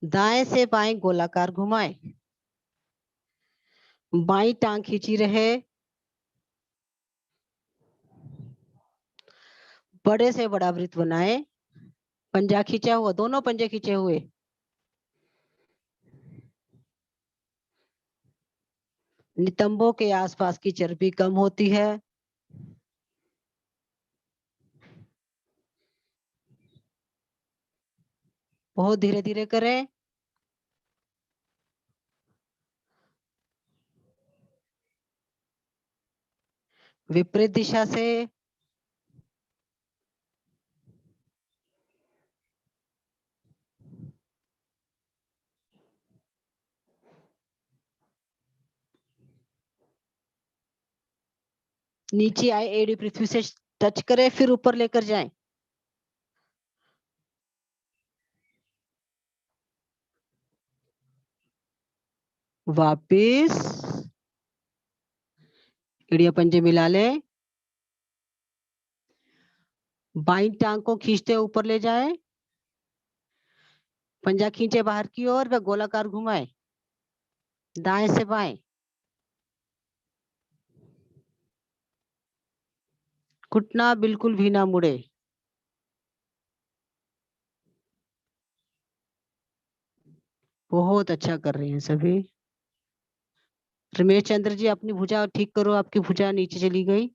दाएं से बाएं गोलाकार घुमाएं। बाईं टांग खींची रहे। बड़े से बड़ा वृत्त बनाए। पंजा खींचा हुआ, दोनों पंजे खींचे हुए। नितंबों के आसपास की चर्बी कम होती है। बहुत धीरे धीरे करें। विपरीत दिशा से। नीचे आए, एड़ी पृथ्वी से टच करें, फिर ऊपर लेकर जाएं। वापिस एड़ियां पंजे मिला लें। बाईं टांग को खींचते ऊपर ले जाएं। पंजा खींचे बाहर की ओर व गोलाकार घुमाएं। दाएं से बाएं। घुटना बिल्कुल भी ना मुड़े। बहुत अच्छा कर रहे हैं सभी। रमेश चंद्र जी, अपनी भुजा ठीक करो, आपकी भुजा नीचे चली गई।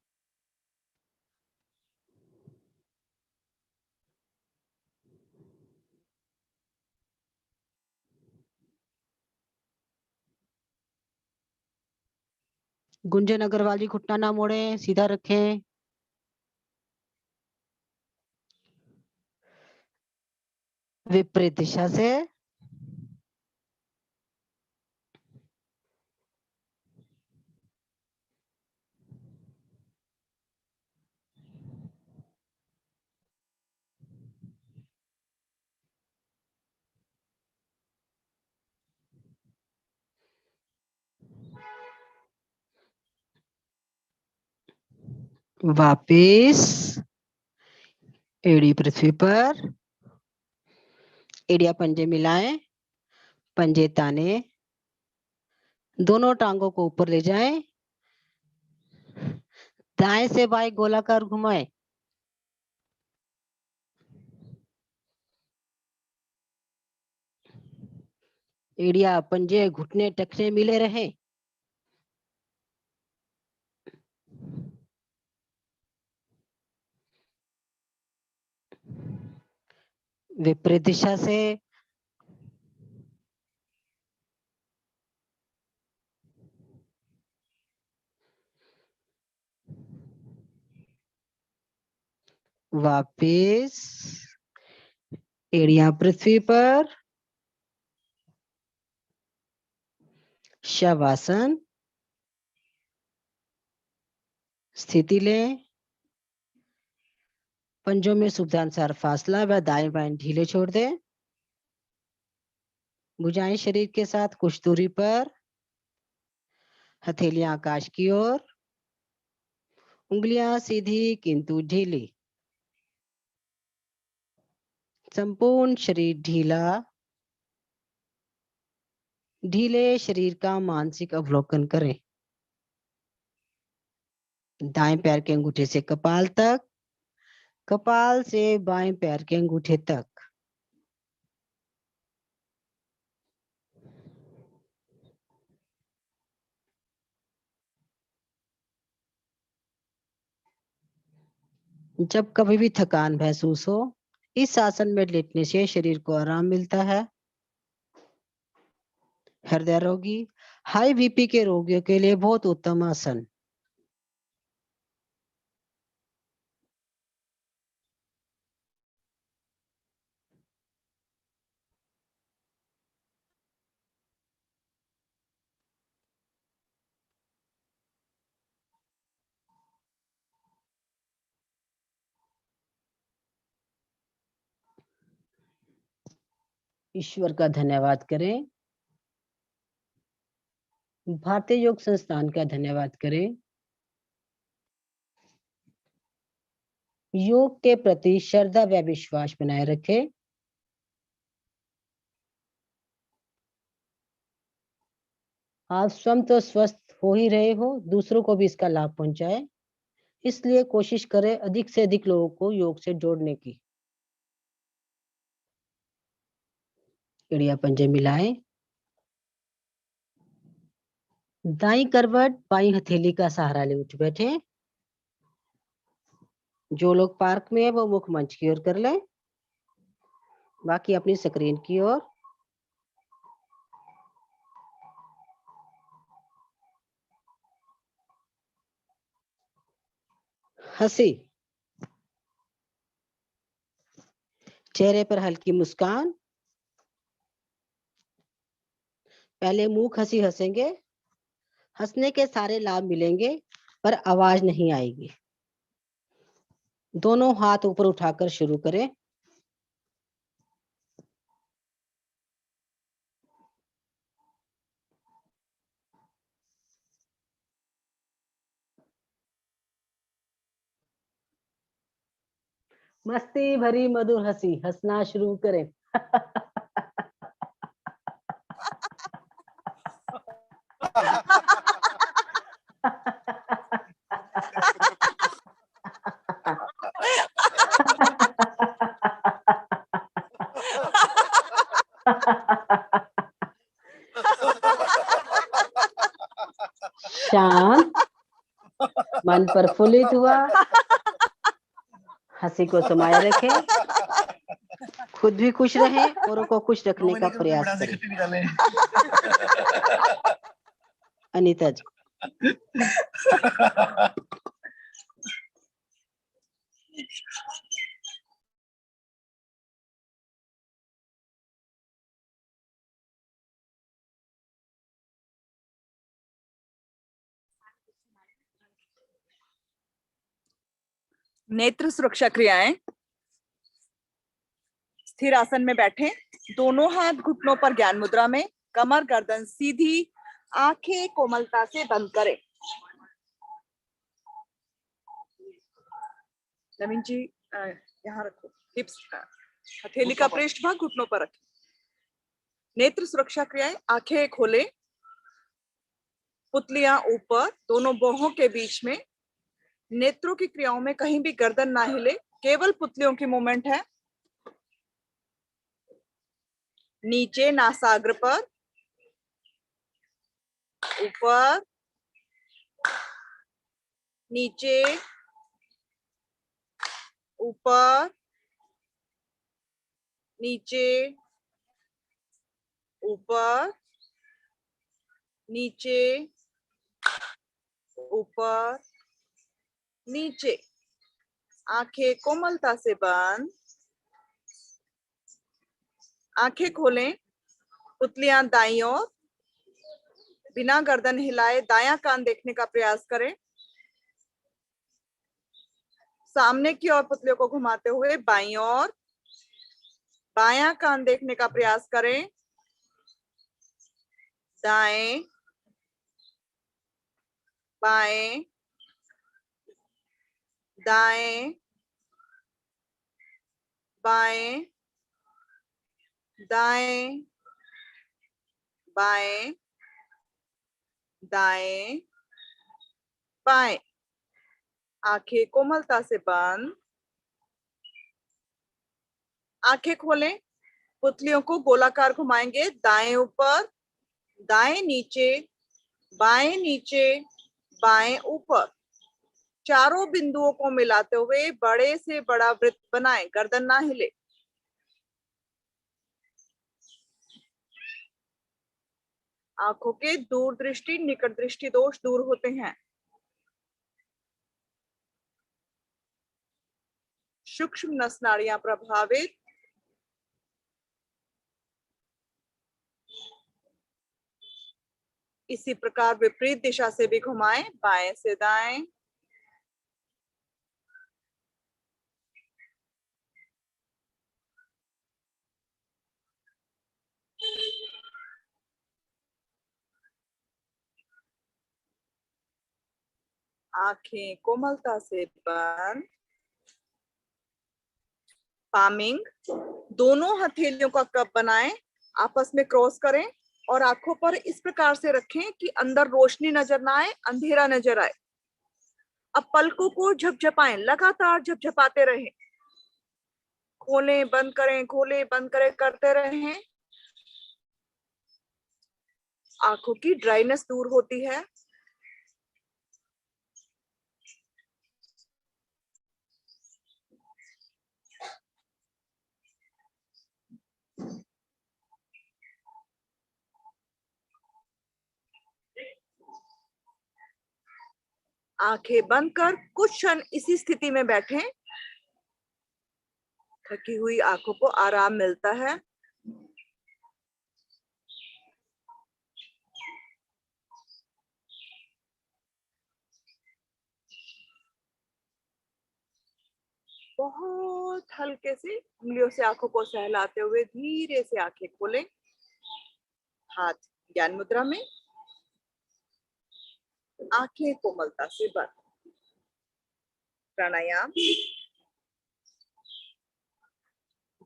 गुंजन अग्रवाल जी, घुटना ना मोड़े, सीधा रखें। विपरीत दिशा से। वापिस एड़ी पृथ्वी पर। एड़िया पंजे मिलाएं। पंजे ताने। दोनों टांगों को ऊपर ले जाएं। दाएं से बाएं गोलाकार घुमाएं। एड़िया पंजे घुटने टखने मिले रहे। विपरीत दिशा से वापिस एड़िया पृथ्वी पर, शवासन स्थिति लें। पंजों में सुविधानुसार फासला व दाएं बाएं ढीले छोड़ दें। भुजाएं शरीर के साथ कुछ दूरी पर, हथेलियां आकाश की ओर, उंगलियां सीधी किंतु ढीली। संपूर्ण शरीर ढीला। ढीले शरीर का मानसिक अवलोकन करें। दाएं पैर के अंगूठे से कपाल तक, कपाल से बाएं पैर के अंगूठे तक। जब कभी भी थकान महसूस हो, इस आसन में लेटने से शरीर को आराम मिलता है। हृदय रोगी, हाई बीपी के रोगियों के लिए बहुत उत्तम आसन। ईश्वर का धन्यवाद करें। भारतीय योग संस्थान का धन्यवाद करें। योग के प्रति श्रद्धा व विश्वास बनाए रखें। आप स्वयं तो स्वस्थ हो ही रहे हो, दूसरों को भी इसका लाभ पहुंचाए, इसलिए कोशिश करें अधिक से अधिक लोगों को योग से जोड़ने की। एड़िया पंजे मिलाएं। दाई करवट बाई हथेली का सहारा ले उठ बैठे। जो लोग पार्क में है वो मुख मंच की ओर कर लें, बाकी अपनी स्क्रीन की ओर। हंसी, चेहरे पर हल्की मुस्कान। पहले मुंह हंसी हंसेंगे, हंसने के सारे लाभ मिलेंगे पर आवाज नहीं आएगी। दोनों हाथ ऊपर उठाकर शुरू करें। मस्ती भरी मधुर हंसी, हंसना शुरू करें। शांत, मन प्रफुल्लित हुआ। हंसी को समाये रखें, खुद भी खुश रहें, औरों को खुश रखने का प्रयास करें। अनीता जी। नेत्र सुरक्षा क्रियाएं। स्थिर आसन में बैठे, दोनों हाथ घुटनों पर ज्ञान मुद्रा में, कमर गर्दन सीधी, आंखें कोमलता से बंद करें। नवीन जी यहाँ रखो, हिप्स, हथेली का पृष्ठभाग घुटनों पर रखें। नेत्र सुरक्षा क्रियाएं। आंखें खोले, पुतलियां ऊपर, दोनों बाहों के बीच में। नेत्रों की क्रियाओं में कहीं भी गर्दन ना हिले, केवल पुतलियों की मूवमेंट है। नीचे नासाग्र पर, ऊपर, नीचे, ऊपर, नीचे, ऊपर, नीचे, ऊपर, नीचे। आंखें कोमलता से बंद, आंखें खोलें, पुतलियां दाईं ओर, बिना गर्दन हिलाए दायां कान देखने का प्रयास करें। सामने की ओर पुतलियों को घुमाते हुए बाईं ओर, बायां कान देखने का प्रयास करें। दाएं, बाएं, दाएं, बाएं, दाएं, बाएं, दाएं, बाएं। आंखें कोमलता से बंद, आंखें खोलें, पुतलियों को गोलाकार घुमाएंगे। दाएं ऊपर, दाएं नीचे, बाएं नीचे, बाएं ऊपर। चारों बिंदुओं को मिलाते हुए बड़े से बड़ा वृत्त बनाएं, गर्दन ना हिले। आंखों के दूर दृष्टि, निकट दृष्टि दोष दूर होते हैं। सूक्ष्म नस नाड़ियां प्रभावित, इसी प्रकार विपरीत दिशा से भी घुमाएं, बाएं से दाएं, आंखें कोमलता से बंद। पामिंग, दोनों हथेलियों का कप बनाएं, आपस में क्रॉस करें और आंखों पर इस प्रकार से रखें कि अंदर रोशनी नजर ना आए, अंधेरा नजर आए। अब पलकों को झपझपाएं, लगातार झपझपाते रहें। खोलें बंद करें, खोलें बंद करें करते रहें। आंखों की ड्राइनेस दूर होती है। आंखें बंद कर कुछ क्षण इसी स्थिति में बैठें। थकी हुई आंखों को आराम मिलता है। बहुत हल्के से उंगलियों से आंखों को सहलाते हुए धीरे से आंखें खोलें। हाथ ज्ञान मुद्रा में, आंखें कोमलता से बंद। प्राणायाम,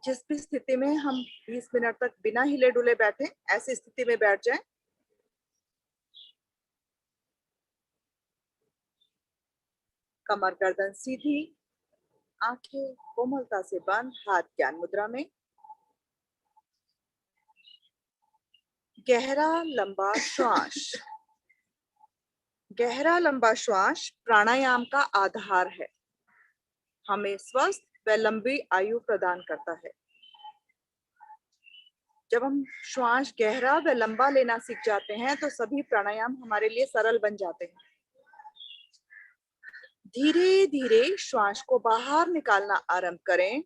जिस भी स्थिति में हम 20 मिनट तक बिना हिले डुले बैठे, ऐसी स्थिति में बैठ जाएं। कमर गर्दन सीधी, आंखें कोमलता से बंद, हाथ ज्ञान मुद्रा में। गहरा लंबा श्वास, गहरा लंबा श्वास प्राणायाम का आधार है, हमें स्वस्थ व लंबी आयु प्रदान करता है। जब हम श्वास गहरा व लंबा लेना सीख जाते हैं तो सभी प्राणायाम हमारे लिए सरल बन जाते हैं। धीरे धीरे श्वास को बाहर निकालना आरंभ करें।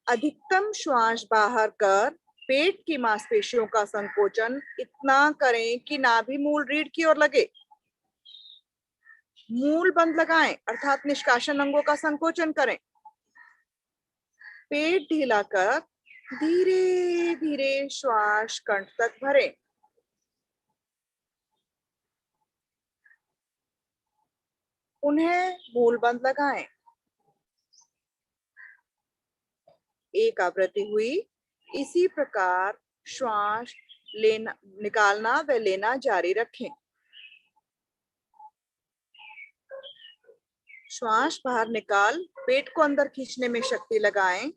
अधिकतम श्वास बाहर कर पेट की मांसपेशियों का संकोचन इतना करें कि नाभि मूल रीढ़ की ओर लगे। मूल बंद लगाएं, अर्थात निष्कासन अंगों का संकोचन करें। पेट ढीला कर धीरे धीरे श्वास कंठ तक भरें। उन्हें मूल बंद लगाएं। एक आवृत्ति हुई। इसी प्रकार श्वास लेना, निकालना व लेना जारी रखें। श्वास बाहर निकाल पेट को अंदर खींचने में शक्ति लगाएं।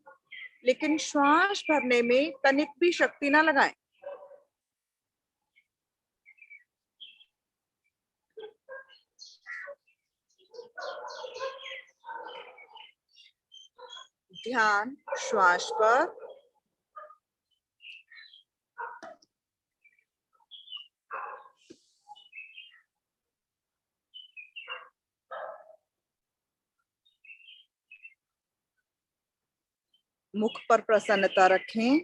लेकिन श्वास भरने में तनिक भी शक्ति ना लगाएं। ध्यान श्वास पर। मुख पर प्रसन्नता रखें।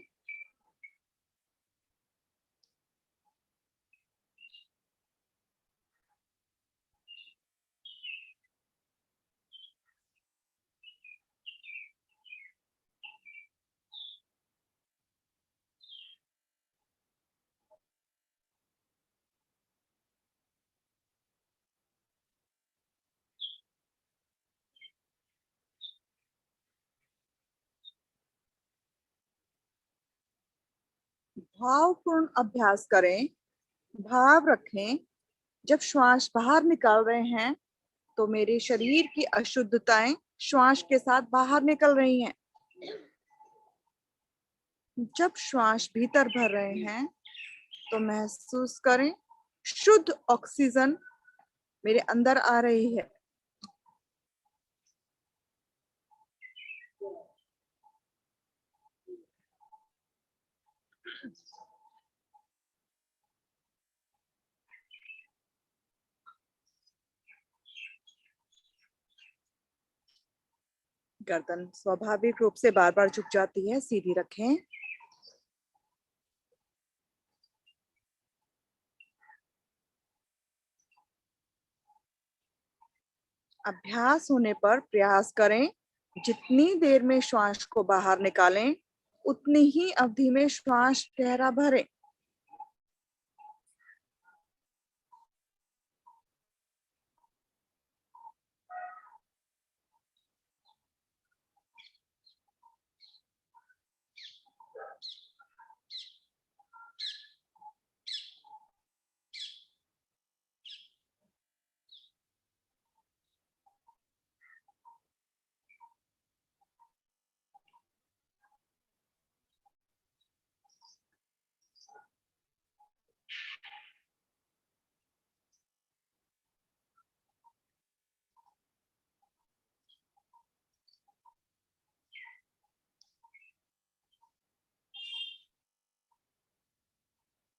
भावपूर्ण अभ्यास करें। भाव रखें, जब श्वास बाहर निकाल रहे हैं तो मेरे शरीर की अशुद्धताएं श्वास के साथ बाहर निकल रही हैं। जब श्वास भीतर भर रहे हैं तो महसूस करें शुद्ध ऑक्सीजन मेरे अंदर आ रही है। गर्दन स्वाभाविक रूप से बार बार झुक जाती है, सीधी रखें। अभ्यास होने पर प्रयास करें जितनी देर में श्वास को बाहर निकालें उतनी ही अवधि में श्वास गहरा भरें।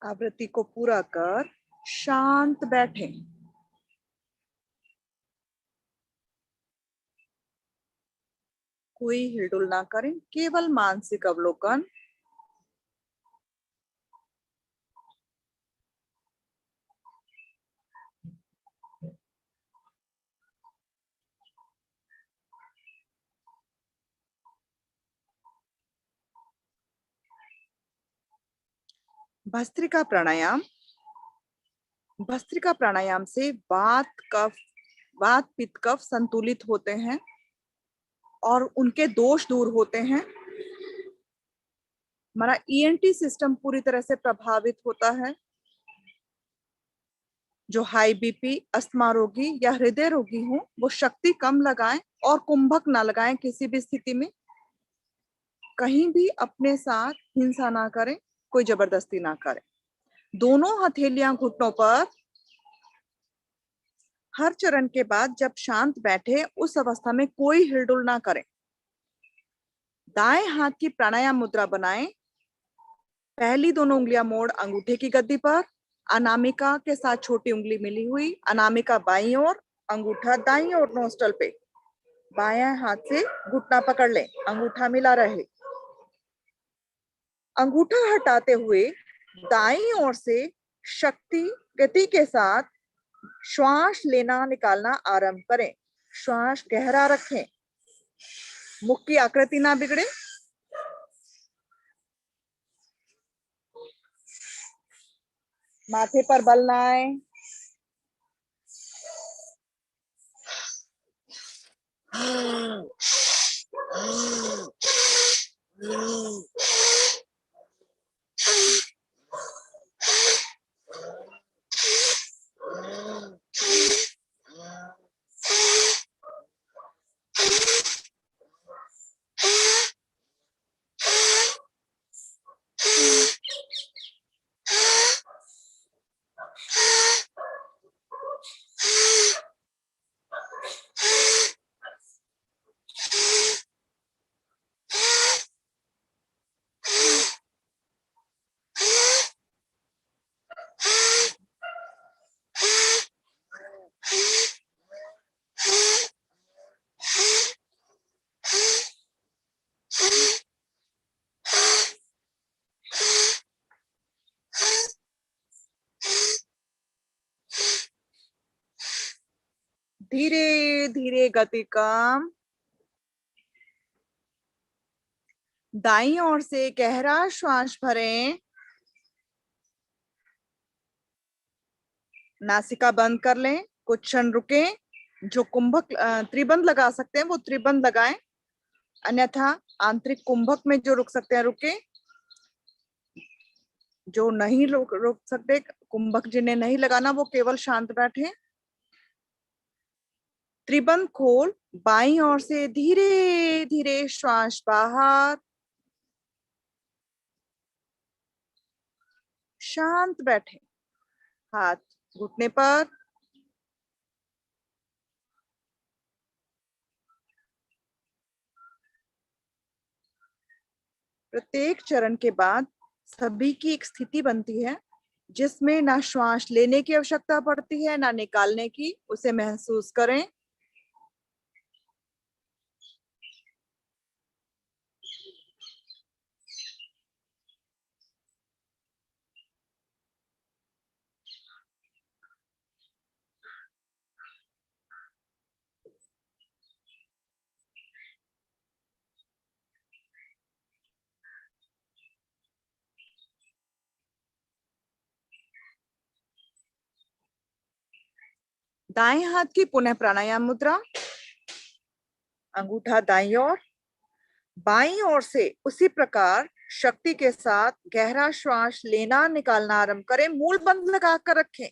आवृत्ति को पूरा कर शांत बैठें। कोई हिलडुल ना करें, केवल मानसिक अवलोकन। भस्त्रिका प्राणायाम। भस्त्रिका प्राणायाम से वात पित्त कफ संतुलित होते हैं और उनके दोष दूर होते हैं। हमारा ईएनटी सिस्टम पूरी तरह से प्रभावित होता है। जो हाई बीपी, अस्थमा रोगी या हृदय रोगी हो वो शक्ति कम लगाएं और कुंभक ना लगाएं। किसी भी स्थिति में कहीं भी अपने साथ हिंसा ना करें, कोई जबरदस्ती ना करें। दोनों हथेलियां घुटनों पर। हर चरण के बाद जब शांत बैठे उस अवस्था में कोई हिलडुल ना करें। दाएं हाथ की प्राणायाम मुद्रा बनाएं। पहली दोनों उंगलियां मोड़ अंगूठे की गद्दी पर, अनामिका के साथ छोटी उंगली मिली हुई, अनामिका बाईं ओर, अंगूठा दाईं ओर नोस्टल पे। बाएं हाथ से घुटना पकड़ लें, अंगूठा मिला रहे। अंगूठा हटाते हुए दाईं ओर से शक्ति गति के साथ श्वास लेना निकालना आरंभ करें। श्वास गहरा रखें, मुख की आकृति ना बिगड़े। माथे पर बल ना आए। धीरे धीरे गति कम। दाईं ओर से गहरा श्वास भरें। नासिका बंद कर लें, कुछ क्षण रुकें। जो कुंभक त्रिबंध लगा सकते हैं वो त्रिबंध लगाएं, अन्यथा आंतरिक कुंभक में जो रुक सकते हैं रुके। जो नहीं रुक सकते, कुंभक जिन्हें नहीं लगाना, वो केवल शांत बैठे। त्रिबंध खोल, बाईं ओर से धीरे धीरे श्वास बाहर। शांत बैठे, हाथ घुटने पर। प्रत्येक चरण के बाद सभी की एक स्थिति बनती है जिसमें ना श्वास लेने की आवश्यकता पड़ती है ना निकालने की। उसे महसूस करें। दाएं हाथ की पुनः प्राणायाम मुद्रा। अंगूठा दाईं ओर, बाईं ओर से उसी प्रकार शक्ति के साथ गहरा श्वास लेना निकालना आरंभ करें। मूल बंद लगाकर रखें।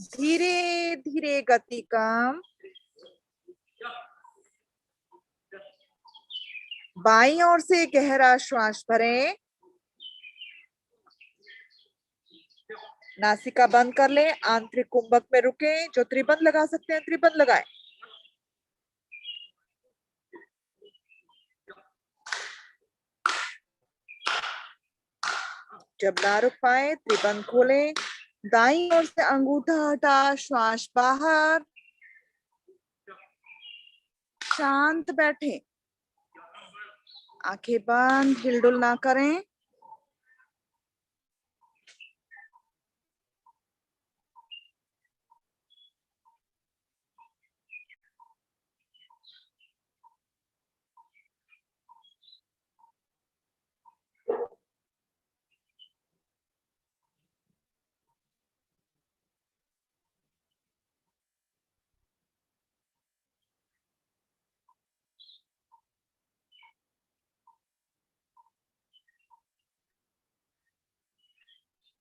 धीरे धीरे गति कम। बाईं ओर से गहरा श्वास भरें। नासिका बंद कर लें, आंतरिक कुंभक में रुकें। जो त्रिबंध लगा सकते हैं त्रिबंध लगाएं। जब ना रुक पाए त्रिबंध खोलें। दाईं ओर से अंगूठा हटा, श्वास बाहर। शांत बैठें, आंखें बंद, हिलडुल ना करें।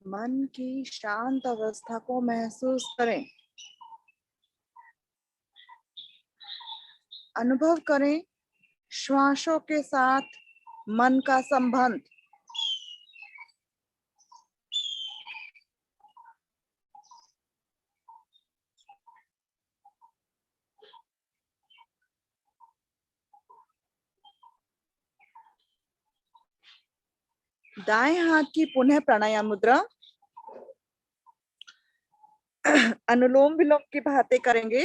मन की शांत अवस्था को महसूस करें। अनुभव करें श्वासों के साथ मन का संबंध। दाएं हाथ की पुनः प्राणायाम मुद्रा। अनुलोम विलोम की बातें करेंगे।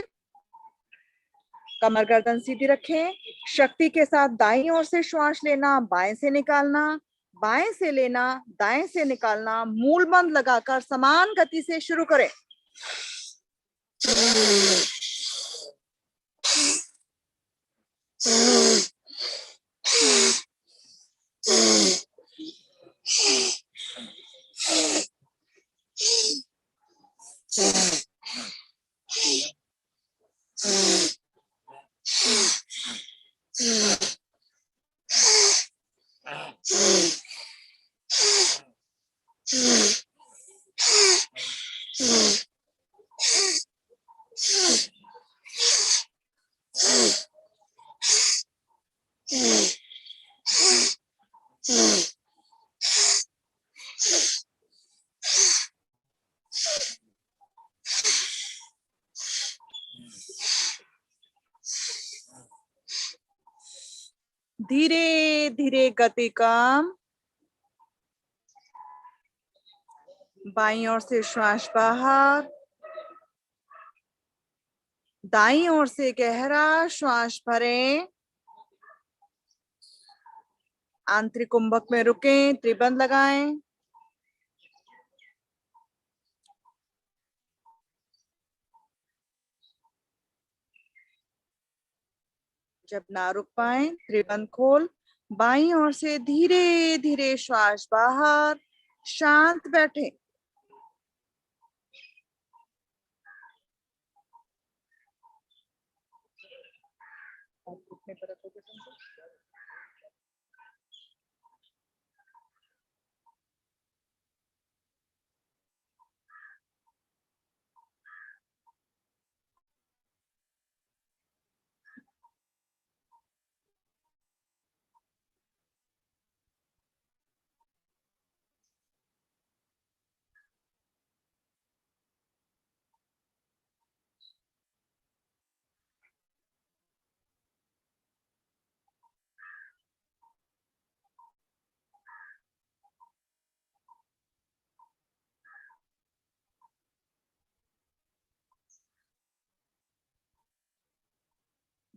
कमर गर्दन सीधी रखें। शक्ति के साथ दाईं ओर से श्वास लेना, बाएं से निकालना, बाएं से लेना, दाएं से निकालना। मूल बंद लगाकर समान गति से शुरू करें। धीरे धीरे गति कम। बाईं ओर से श्वास बाहर, दाईं ओर से गहरा श्वास भरें। आंतरिक कुंभक में रुकें, त्रिबंध लगाएं। जब ना रुक पाए त्रिबंध खोल। बाईं ओर से धीरे धीरे श्वास बाहर, शांत बैठे।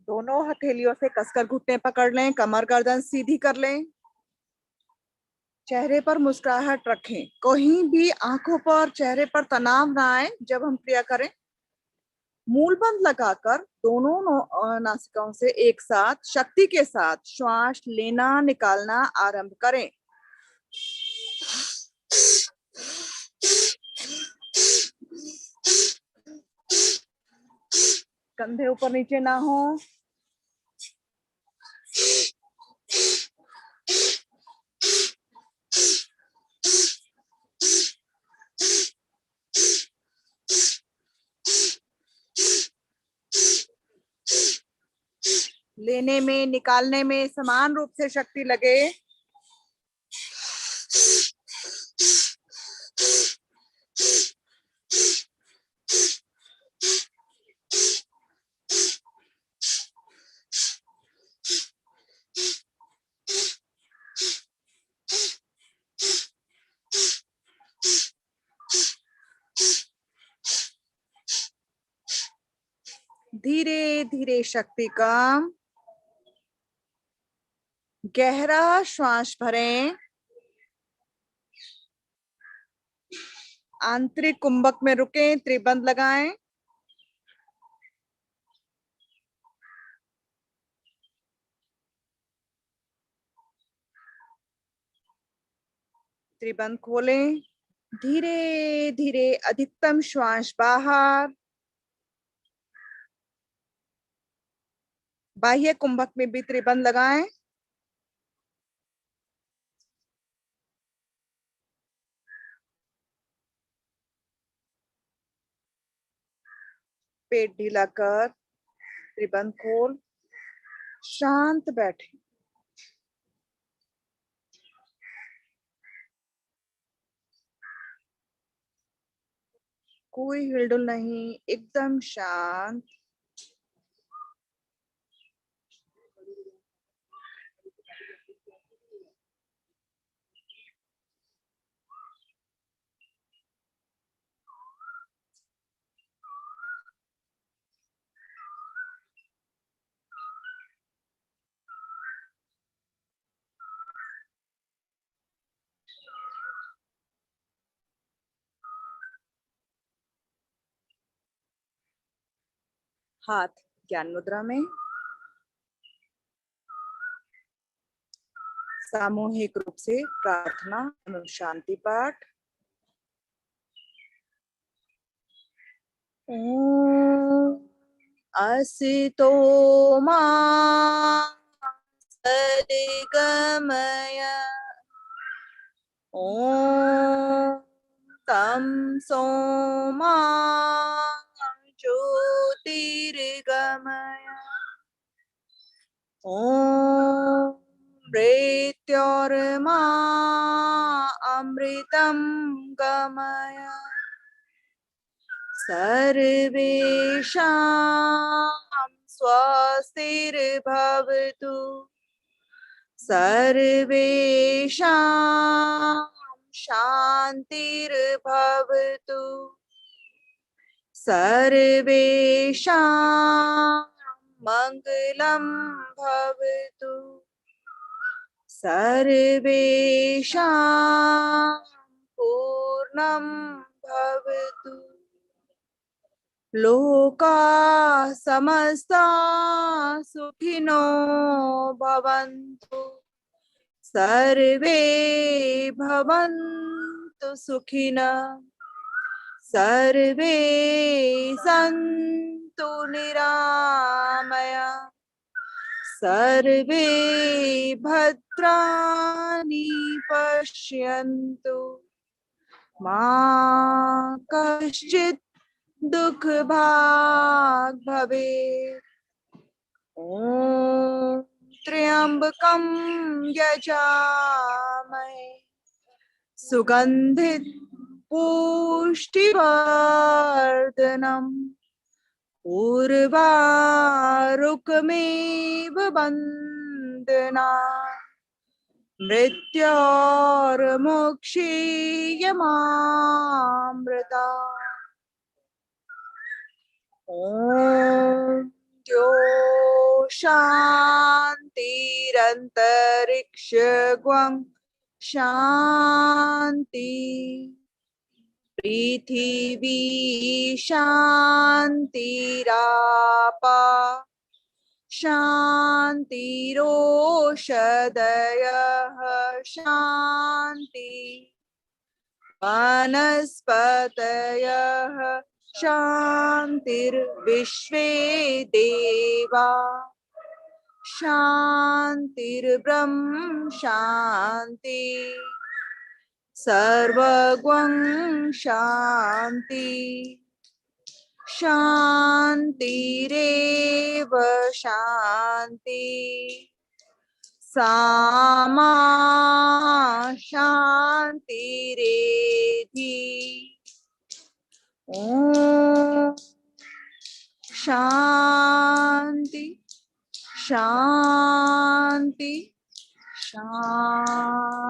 दोनों हथेलियों से कसकर घुटने पकड़ लें, कमर गर्दन सीधी कर लें। चेहरे पर मुस्कुराहट रखें, कहीं भी आंखों पर चेहरे पर तनाव ना आए जब हम क्रिया करें। मूल बंद लगाकर दोनों नासिकाओं से एक साथ शक्ति के साथ श्वास लेना निकालना आरंभ करें। कंधे ऊपर नीचे ना हो। लेने में निकालने में समान रूप से शक्ति लगे। धीरे धीरे शक्ति कम। गहरा श्वास भरें। आंतरिक कुंभक में रुकें, त्रिबंध लगाएं। त्रिबंध खोलें। धीरे धीरे अधिकतम श्वास बाहर। बाह्य कुंभक में भी त्रिबंध लगाएं। पेट ढीला कर, त्रिबंध खोल, शांत बैठे। कोई हिलडुल नहीं, एकदम शांत। हाथ ज्ञान मुद्रा में। सामूहिक रूप से प्रार्थना एवं शांति पाठ। ओम असितो मा सद्गमय। ओम तमसो मा ज्योतिर्गमय। ओम मृत्योर्मा अमृतं गमय। सर्वेषां स्वस्तिर्भवतु। सर्वेषां शान्तिर्भवतु सर्वेषां मङ्गलं भवतु सर्वेषां पूर्णं भवतु लोकाः समस्ताः सुखिनो भवन्तु सर्वे भवन्तु सुखिनः सर्वे सन्तु निरामया सर्वे भद्राणि पश्यन्तु मा कश्चित् दुःखभाग् भवेत् ॐ त्र्यम्बकं यजामहे सुगन्धित पुष्टिवर्धनम् उर्वारुकमेव बन्धना मृत्योर्मुक्षीयमामृता ॐ द्यो शान्तिरन्तरिक्षगुं शान्ति पृथिवी शान्तिरापा शान्तिरोषधयः शान्ति वनस्पतयः शान्तिर्विश्वे देवा शान्तिर्ब्रह्म शान्ति सर्वगुं शान्ति शान्तिरेव शान्ति सामा शान्तिरेधि ॐ शान्ति शान्ति शान्ति